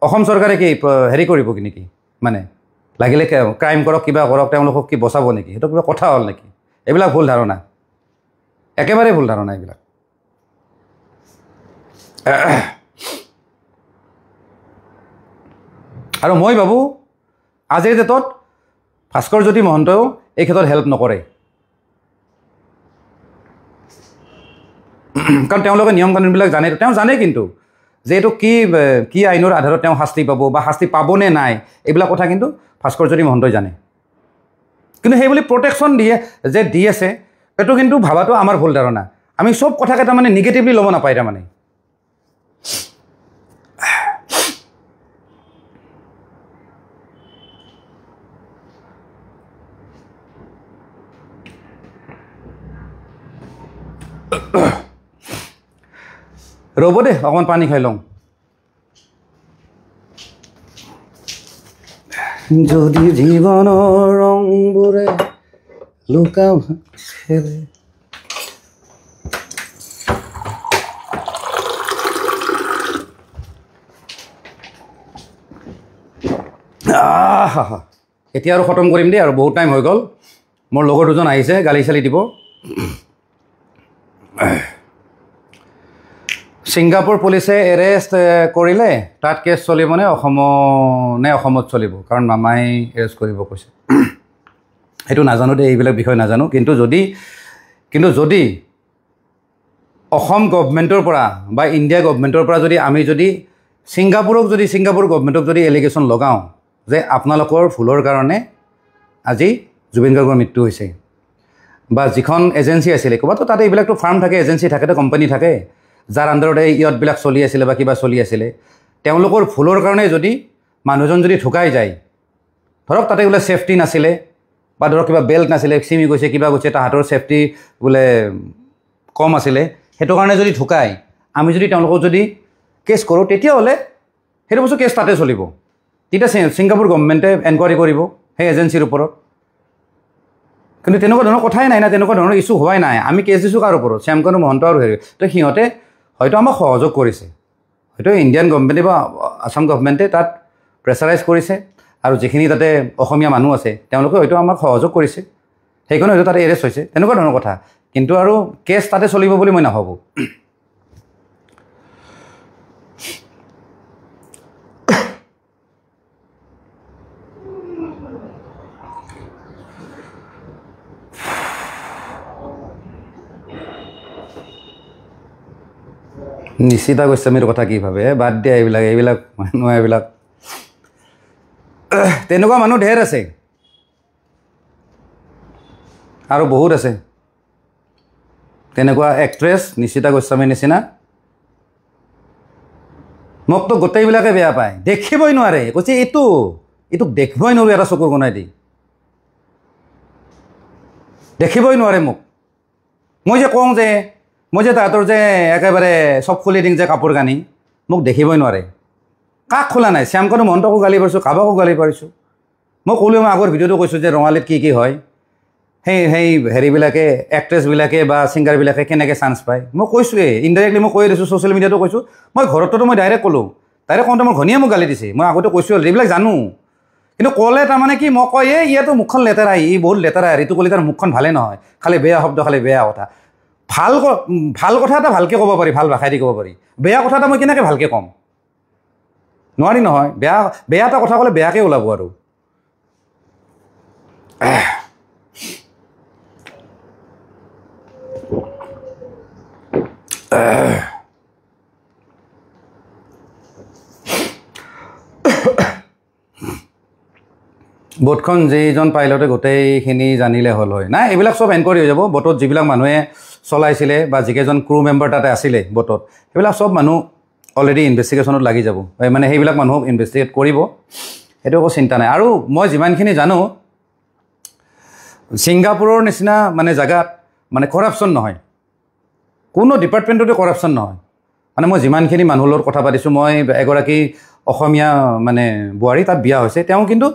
অসম চৰকাৰে কি হেৰি কৰিব কি নেকি মানে লাগিলে ক্ৰাইম কৰক কিবা কৰক তেওঁলোকক কি বচাব নেকি সেইটো কিবা কথা হ'ল নেকি এইবিলাক ভুল ধাৰণা একেবাৰে ভুল ধাৰণা এইবিলাক আৰু মই ভাবোঁ আজিৰ ডেটত ভাস্কৰ জ্যোতি মহন্তও এই ক্ষেত্ৰত হেল্প নকৰে কাৰণ তেওঁলোকে নিয়ম কানুনবিলাক জানে তেওঁ জানে কিন্তু যে এইটো কি আইনৰ আধাৰত তেওঁ শাস্তি পাব বা শাস্তি পাবনে নাই এইবিলাক কথা কিন্তু ভাস্কৰ জ্যোতি মহন্তই জানে কিন্তু সেইবুলি প্ৰটেকশ্যন দি আছে সেইটো কিন্তু ভাবাটো আমাৰ ভুল ধাৰণা আমি চব কথাকে তাৰমানে নিগেটিভলি ল'ব নাপায় তাৰমানে ৰ'ব দে অকণমান পানী খাই লওঁ যদি জীৱনৰ ৰংবোৰে লুকা খেলে এতিয়া আৰু খতম কৰিম দেই আৰু বহুত টাইম হৈ গ'ল মোৰ লগৰ দুজন আহিছে গালি চালি দিব ছিংগাপুৰ পুলিচে এৰেষ্ট কৰিলে তাত কেছ চলিব নে অসমত চলিব কাৰণ মামাই এৰেষ্ট কৰিব কৈছে সেইটো নাজানো দেই, এইবিলাক বিষয় নাজানো। কিন্তু যদি অসম গভৰ্ণমেণ্টৰ পৰা বা ইণ্ডিয়া গভৰ্ণমেণ্টৰ পৰা আমি যদি ছিংগাপুৰ গভৰ্ণমেণ্টক যদি এলিগেশ্যন লগাওঁ যে আপোনালোকৰ ভুলৰ কাৰণে আজি জুবিন গাৰ্গৰ মৃত্যু হৈছে, বা যিখন এজেঞ্চি আছিলে ক'ৰবাতো তাতে এইবিলাকতো ফাৰ্ম থাকে, এজেঞ্চি থাকে, কোম্পানী থাকে, যাৰ আণ্ডাৰত এই ইয়টবিলাক চলি আছিলে বা কিবা চলি আছিলে, তেওঁলোকৰ ভুলৰ কাৰণে যদি মানুহজন যদি ঢুকাই যায়, ধৰক তাতে বোলে ছেফটি নাছিলে বা ধৰক কিবা বেল্ট নাছিলে, চিমি গৈছে, কিবা গৈছে, তাহাঁতৰ ছেফটি বোলে কম আছিলে, সেইটো কাৰণে যদি ঢুকায়, আমি যদি তেওঁলোকক যদি কেছ কৰোঁ, তেতিয়াহ'লে সেইটো বস্তু কেছ তাতে চলিব। তেতিয়া ছিংগাপুৰ গভৰ্ণমেণ্টে এনকুৱাৰী কৰিব সেই এজেঞ্চিৰ ওপৰত। কিন্তু তেনেকুৱা ধৰণৰ কথাই নাই না, তেনেকুৱা ধৰণৰ ইছ্যু হোৱাই নাই। আমি কেছ দিছোঁ কাৰ ওপৰত? শ্যামকানু মহন্ত আৰু হেৰি। তো সিহঁতে হয়তো আমাক সহযোগ কৰিছে, হয়তো ইণ্ডিয়ান গভৰ্ণমেণ্টে বা আছাম গভৰ্ণমেণ্টে তাত প্ৰেছাৰাইজ কৰিছে, আৰু যিখিনি তাতে অসমীয়া মানুহ আছে তেওঁলোকে হয়তো আমাক সহযোগ কৰিছে, সেইকাৰণে হয়তো তাতে এৰেষ্ট হৈছে, তেনেকুৱা ধৰণৰ কথা। কিন্তু আৰু কেছ তাতে চলিব বুলি মই নাভাবোঁ। নিশিতা গোস্বামীৰ কথা কি ভাবে? বাদ দিয়া এইবিলাক মানুহ, এইবিলাক তেনেকুৱা মানুহ ঢেৰ আছে আৰু বহুত আছে। তেনেকুৱা এক্ট্ৰেছ নিশিতা গোস্বামীৰ নিচিনা মোকতো গোটেইবিলাকে বেয়া পায়, দেখিবই নোৱাৰে। কৈছে এইটোক দেখিবই নোৱাৰোঁ এটা চকুৰ কোণাই দি, দেখিবই নোৱাৰে মোক। মই যে কওঁ যে তাহাঁতৰ যে একেবাৰে চব খুলি দিওঁ যে কাপোৰ কানি, মোক দেখিবই নোৱাৰে। কাক খোলা নাই? শ্যামকানু মহন্তকো গালি পাৰিছোঁ, কাবাকো গালি পাৰিছোঁ। মই ক'লোৱে, মই আগৰ ভিডিঅ'টো কৈছোঁ যে ৰঙালীত কি হয়, সেই হেৰিবিলাকে, এক্ট্ৰেছবিলাকে বা ছিংগাৰবিলাকে কেনেকৈ চান্স পায়। মই কৈছোঁৱে, ইনডাইৰেক্টলি মই কৈ দিছোঁ, ছ'চিয়েল মিডিয়াতো কৈছোঁ। মই ঘৰততো মই ডাইৰেক্ট ক'লোঁ, ডাইৰেক্ট কওঁতে মোৰ ঘনীয়ে মোক গালি দিছে। মই আগতে কৈছোঁ, এইবিলাক জানো, কিন্তু ক'লে তাৰমানে কি, মই কয় ইয়াতো মুখখন লেতেৰা, বহুত লেতেৰা, এইটো ক'লে তাৰ মুখখন ভালেই নহয়, খালি বেয়া শব্দ, খালি বেয়া কথা। ভাল কথা এটা ভালকৈ ক'ব পাৰি, ভাল ভাষাই দি ক'ব পাৰি। বেয়া কথা এটা মই কেনেকৈ ভালকৈ ক'ম? নোৱাৰি নহয়। বেয়া এটা কথা ক'লে বেয়াকৈ ওলাব আৰু। বোটখন যিজন পাইলটে গোটেইখিনি জানিলে হ'ল হয়। নাই, এইবিলাক চব এনকুৱাৰী হৈ যাব। বোটত যিবিলাক মানুহে চলাইছিলে বা যিকেইজন ক্ৰু মেম্বাৰ তাতে আছিলে বোটত, সেইবিলাক চব মানুহ অলৰেডি ইনভেষ্টিগেশ্যনত লাগি যাব, মানে সেইবিলাক মানুহক ইনভেষ্টিগেট কৰিব, সেইটো একো চিন্তা নাই। আৰু মই যিমানখিনি জানো, ছিংগাপুৰৰ নিচিনা মানে জেগাত মানে কৰাপশ্যন নহয়, কোনো ডিপাৰ্টমেণ্টতে কৰাপশ্যন নহয়। মানে মই যিমানখিনি মানুহৰ লগত কথা পাতিছোঁ, মই এগৰাকী অসমীয়া মানে বোৱাৰী তাত বিয়া হৈছে, তেওঁ কিন্তু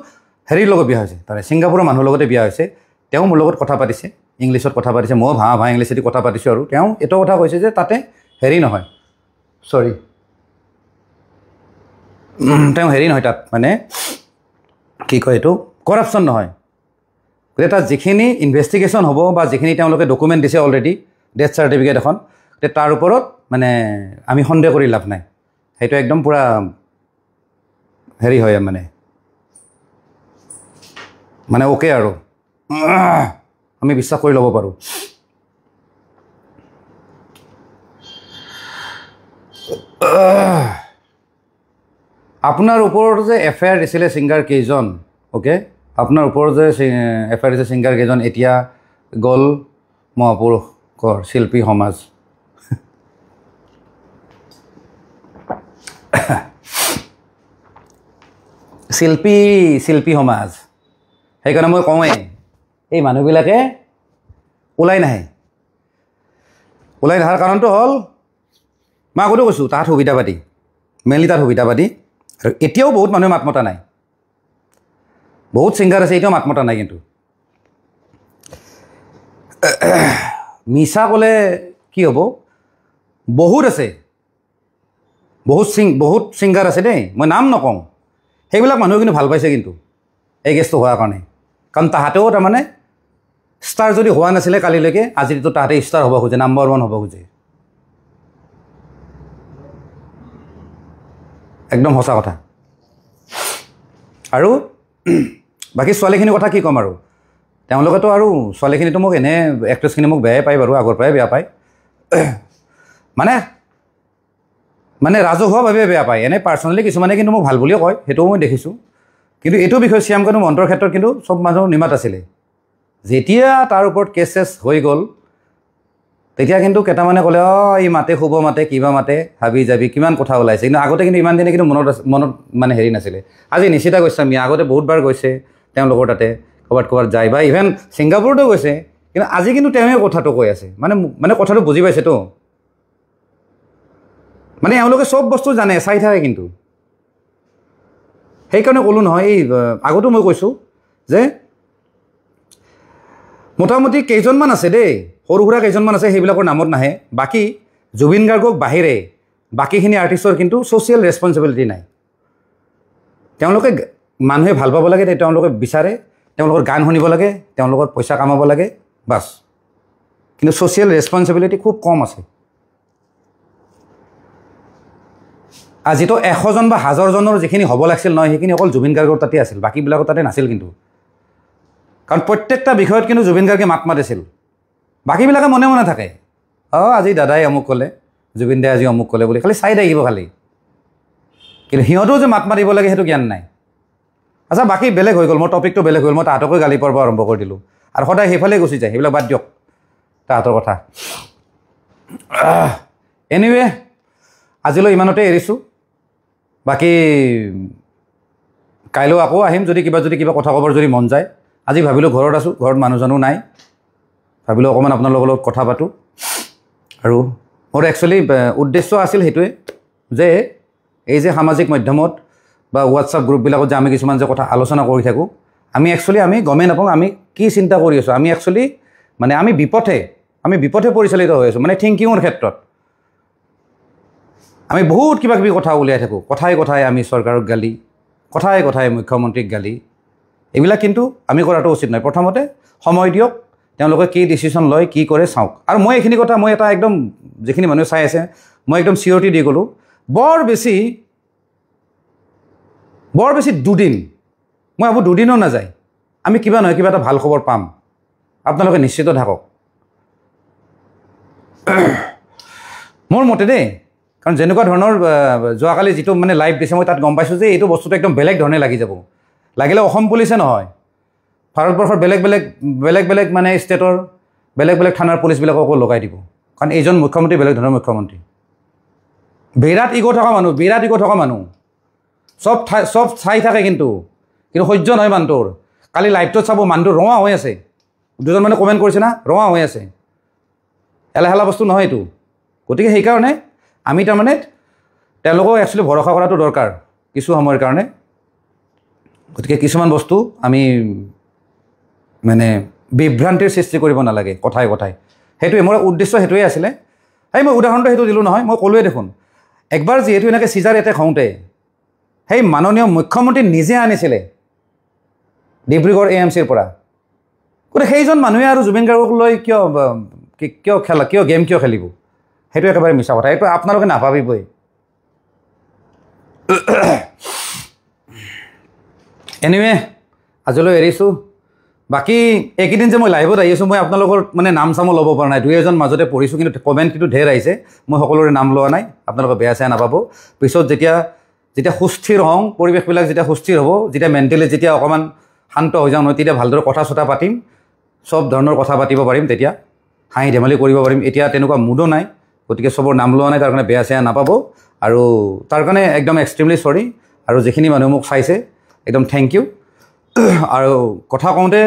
হেৰিৰ লগত বিয়া হৈছে, তাৰে ছিংগাপুৰৰ মানুহৰ লগতে বিয়া হৈছে। তেওঁ মোৰ লগত কথা পাতিছে, ইংলিছত কথা পাতিছে, ময়ো ভাঙা ইংলিছেদি কথা পাতিছোঁ। আৰু তেওঁ এইটো কথা কৈছে যে তাতে হেৰি নহয়, তেওঁ হেৰি নহয়, তাত মানে কি কয়, এইটো কৰাপশ্যন নহয়। গতিকে তাত যিখিনি ইনভেষ্টিগেশ্যন হ'ব বা যিখিনি তেওঁলোকে ডকুমেণ্ট দিছে অলৰেডি, ডেথ চাৰ্টিফিকেট এখন, তাৰ ওপৰত মানে আমি সন্দেহ কৰি লাভ নাই। সেইটো একদম পূৰা হেৰি হয়, মানে অ'কে আৰু আমি বিশ্বাস কৰি ল'ব পাৰোঁ। আপোনাৰ ওপৰত যে এফআইআৰ দিছিলে ছিংগাৰ কেইজন, অ'কে, আপোনাৰ ওপৰত যে এফআইআৰ দিছে ছিংগাৰ কেইজন, এতিয়া গ'ল মহাপুৰুষৰ শিল্পী সমাজ। শিল্পী সমাজ। সেইকাৰণে মই কওঁৱেই, এই মানুহবিলাকে ওলাই নাহাৰ কাৰণটো হ'ল, মই আগতে কৈছোঁ, তাত সুবিধাবাদী, মেইনলি তাত সুবিধাবাদী। আৰু এতিয়াও বহুত মানুহে মাত মতা নাই, বহুত ছিংগাৰ আছে এতিয়াও মাত মতা নাই। কিন্তু মিছা ক'লে কি হ'ব, বহুত আছে, বহুত ছিংগাৰ আছে দেই, মই নাম নকওঁ, সেইবিলাক মানুহে কিন্তু ভাল পাইছে কিন্তু এই কেছটো হোৱাৰ কাৰণে। কাৰণ তাহাঁতেও তাৰমানে ষ্টাৰ যদি হোৱা নাছিলে কালিলৈকে, আজিতো তাহাঁতে ষ্টাৰ হ'ব খোজে, নাম্বাৰ 1 হ'ব খোজে। একদম সঁচা কথা। আৰু বাকী ছোৱালীখিনিৰ কথা কি ক'ম আৰু, তেওঁলোকেতো আৰু ছোৱালীখিনিতো মোক এনে এক্ট্ৰেছখিনি মোক বেয়াই পায় বাৰু, আগৰ পৰাই বেয়া পায়, মানে ৰাজহুৱাভাৱে বেয়া পায়, এনে পাৰ্চনেলি কিছুমানে কিন্তু মোক ভাল বুলিয়ে কয়, সেইটোও মই দেখিছোঁ। কিন্তু এইটো বিষয়ে শ্যামকানু মহন্তৰ ক্ষেত্ৰত কিন্তু চব মানুহ নিমাত আছিলে। যেতিয়া তাৰ ওপৰত কেছ চেছ হৈ গ'ল তেতিয়া কিন্তু কেইটামানে ক'লে ই মাতে শুব মাতে কিবা মাতে হাবি যাবি কিমান কথা ওলাইছে, কিন্তু আগতে কিন্তু ইমান দিনে কিন্তু মনত মানে হেৰি নাছিলে। আজি নিশিতা গোস্বামী আগতে বহুতবাৰ গৈছে তেওঁলোকৰ তাতে, ক'ৰবাত যায় বা ইভেন ছিংগাপুৰতো গৈছে, কিন্তু আজি কিন্তু তেওঁৱে কথাটো কৈ আছে, মানে কথাটো বুজি পাইছেতো, মানে এওঁলোকে চব বস্তু জানে, চাই থাকে। কিন্তু সেইকাৰণে ক'লোঁ নহয়, এই আগতো মই কৈছোঁ যে মোটামুটি কেইজনমান আছে দেই, সৰু সুৰা কেইজনমান আছে, সেইবিলাকৰ নামত নাহে। বাকী জুবিন গাৰ্গক বাহিৰে বাকীখিনি আৰ্টিষ্টৰ কিন্তু ছ'চিয়েল ৰেছপনচিবিলিটি নাই। তেওঁলোকে মানুহে ভাল পাব লাগে, তেওঁলোকে বিচাৰে, তেওঁলোকৰ গান শুনিব লাগে, তেওঁলোকৰ পইচা কামাব লাগে, বাছ। কিন্তু ছ'চিয়েল ৰেছপনচিবিলিটি খুব কম আছে। আজিতো 100জন বা 1000জনৰ যিখিনি হ'ব লাগিছিল নহয়, সেইখিনি অকল জুবিন গাৰ্গৰ তাতে আছিল, বাকীবিলাকৰ তাতে নাছিল। কিন্তু কাৰণ প্ৰত্যেকটা বিষয়ত কিন্তু জুবিন গাৰ্গে মাত মাতিছিল, বাকীবিলাকে মনে মনে থাকে, আজি দাদাই অমুক ক'লে, জুবিন দাই আজি অমুক ক'লে বুলি খালি চাই থাকিব খালি, কিন্তু সিহঁতেও যে মাত মাতিব লাগে সেইটো জ্ঞান নাই। আচ্ছা, বাকী বেলেগ হৈ গ'ল, মোৰ টপিকটো বেলেগ হৈ গ'ল, মই তাহাঁতকৈ গালি পাৰিব আৰম্ভ কৰি দিলোঁ, আৰু সদায় সেইফালে গুচি যায়, সেইবিলাক বাদ দিয়ক তাহাঁতৰ কথা। এনিৱে আজিলৈ ইমানতে এৰিছোঁ, বাকী কাইলৈ আকৌ আহিম যদি কিবা কথা ক'বৰ যদি মন যায়। আজি ভাবিলোঁ ঘৰত আছোঁ, ঘৰত মানুহজনো নাই, ভাবিলোঁ অকণমান আপোনালোকৰ লগত কথা পাতোঁ। আৰু মোৰ একচুৱেলি উদ্দেশ্য আছিল সেইটোৱে যে এই যে সামাজিক মাধ্যমত বা হোৱাটছআপ গ্ৰুপবিলাকত যে আমি কিছুমান যে কথা আলোচনা কৰি থাকোঁ, আমি গমেই নাপাওঁ আমি কি চিন্তা কৰি আছোঁ। আমি একচুৱেলি মানে আমি বিপথে পৰিচালিত হৈ আছোঁ, মানে থিংকিঙৰ ক্ষেত্ৰত আমি বহুত কিবা কিবি কথা উলিয়াই থাকোঁ, কথাই আমি চৰকাৰক গালি, কথাই মুখ্যমন্ত্ৰীক গালি, এইবিলাক কিন্তু আমি কৰাটো উচিত নহয়। প্ৰথমতে সময় দিয়ক, তেওঁলোকে কি ডিচিশ্যন লয়, কি কৰে চাওক। আৰু মই এইখিনি কথা মই এটা একদম যিখিনি মানুহে চাই আছে মই একদম চিয়ৰিটি দি গ'লোঁ, বৰ বেছি 2দিন, মই ভাবোঁ 2দিনো নাযায়, আমি কিবা নহয় কিবা এটা ভাল খবৰ পাম, আপোনালোকে নিশ্চিত থাকক। মোৰ মতে দেই, কাৰণ যেনেকুৱা ধৰণৰ যোৱাকালি যিটো মানে লাইভ দিছে মই তাত গম পাইছোঁ যে এইটো বস্তুটো একদম বেলেগ ধৰণে লাগি যাব। লাগিলে অসম পুলিচে নহয়, ভাৰতবৰ্ষৰ বেলেগ মানে ষ্টেটৰ বেলেগ থানাৰ পুলিচবিলাককো লগাই দিব, কাৰণ এইজন মুখ্যমন্ত্ৰী বেলেগ ধৰণৰ মুখ্যমন্ত্ৰী, বিৰাট ইগ' থকা মানুহ, চব চাই থাকে, কিন্তু সহ্য নহয় মানুহটোৰ। কালি লাইভটোত চাব মানুহটো ৰঙা হৈ আছে, দুজন মানে কমেণ্ট কৰিছে না, ৰঙা হৈ আছে, এলাহেলা বস্তু নহয় এইটো। গতিকে সেইকাৰণে আমি তাৰমানে তেওঁলোকক একচুৱেলি ভৰসা কৰাটো দৰকাৰ কিছু সময়ৰ কাৰণে। গতিকে কিছুমান বস্তু আমি মানে বিভ্ৰান্তিৰ সৃষ্টি কৰিব নালাগে কথাই সেইটোৱে মোৰ উদ্দেশ্য, সেইটোৱে আছিলে। মই উদাহৰণটো সেইটো দিলোঁ নহয়, মই ক'লোৱে দেখোন একবাৰ যিহেতু এনেকৈ চিজাৰ এটেক হওঁতে সেই মাননীয় মুখ্যমন্ত্ৰী নিজে আনিছিলে ডিব্ৰুগড় AMCৰ পৰা। গতিকে সেইজন মানুহে আৰু জুবিন গাৰ্গক লৈ কিয় গেম খেলিব, সেইটো একেবাৰে মিছা কথা, এইটো আপোনালোকে নাভাবিবই। এনিৱে আজিলৈ এৰিছোঁ। বাকী এইকেইদিন যে মই লাইভত আহি আছোঁ, মই আপোনালোকৰ মানে নাম চামো ল'ব পৰা নাই, 2-এজন মাজতে পঢ়িছোঁ, কিন্তু কমেণ্ট কিন্তু ঢেৰ আহিছে, মই সকলোৰে নাম লোৱা নাই, আপোনালোকে বেয়া চেয়া নাপাব। পিছত যেতিয়া সুস্থিৰ হওঁ, পৰিৱেশবিলাক যেতিয়া সুস্থিৰ হ'ব, যেতিয়া মেণ্টেলি যেতিয়া অকণমান শান্ত হৈ যাওঁ নহয়, তেতিয়া ভালদৰে কথা চথা পাতিম, চব ধৰণৰ কথা পাতিব পাৰিম, তেতিয়া হাঁহি ধেমালি কৰিব পাৰিম। এতিয়া তেনেকুৱা মুডো নাই, গতিকে চবৰ নাম লোৱা নাই, তাৰ কাৰণে বেয়া চেয়া নাপাব। আৰু তাৰ কাৰণে একদম এক্সট্ৰিমলি চৰি। আৰু যিখিনি মানুহ মোক চাইছে একদম থেংক ইউ। আৰু কথা কওঁতে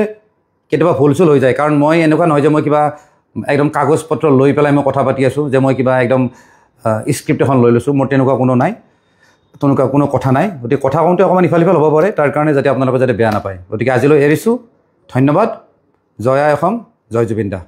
কেতিয়াবা ভুল চুল হৈ যায়, কাৰণ মই এনেকুৱা নহয় যে মই কিবা একদম কাগজ পত্ৰ লৈ পেলাই মই কথা পাতি আছোঁ, যে মই কিবা একদম স্ক্ৰিপ্ট এখন লৈ লৈছোঁ, মোৰ তেনেকুৱা কোনো কথা নাই। গতিকে কথা কওঁতে অকণমান ইফাল সিফাল হ'ব পাৰে, তাৰ কাৰণে যাতে আপোনালোকে বেয়া নাপায়। গতিকে আজিলৈ এৰিছোঁ, ধন্যবাদ। জয় আই অসম, জয় জুবিন দা।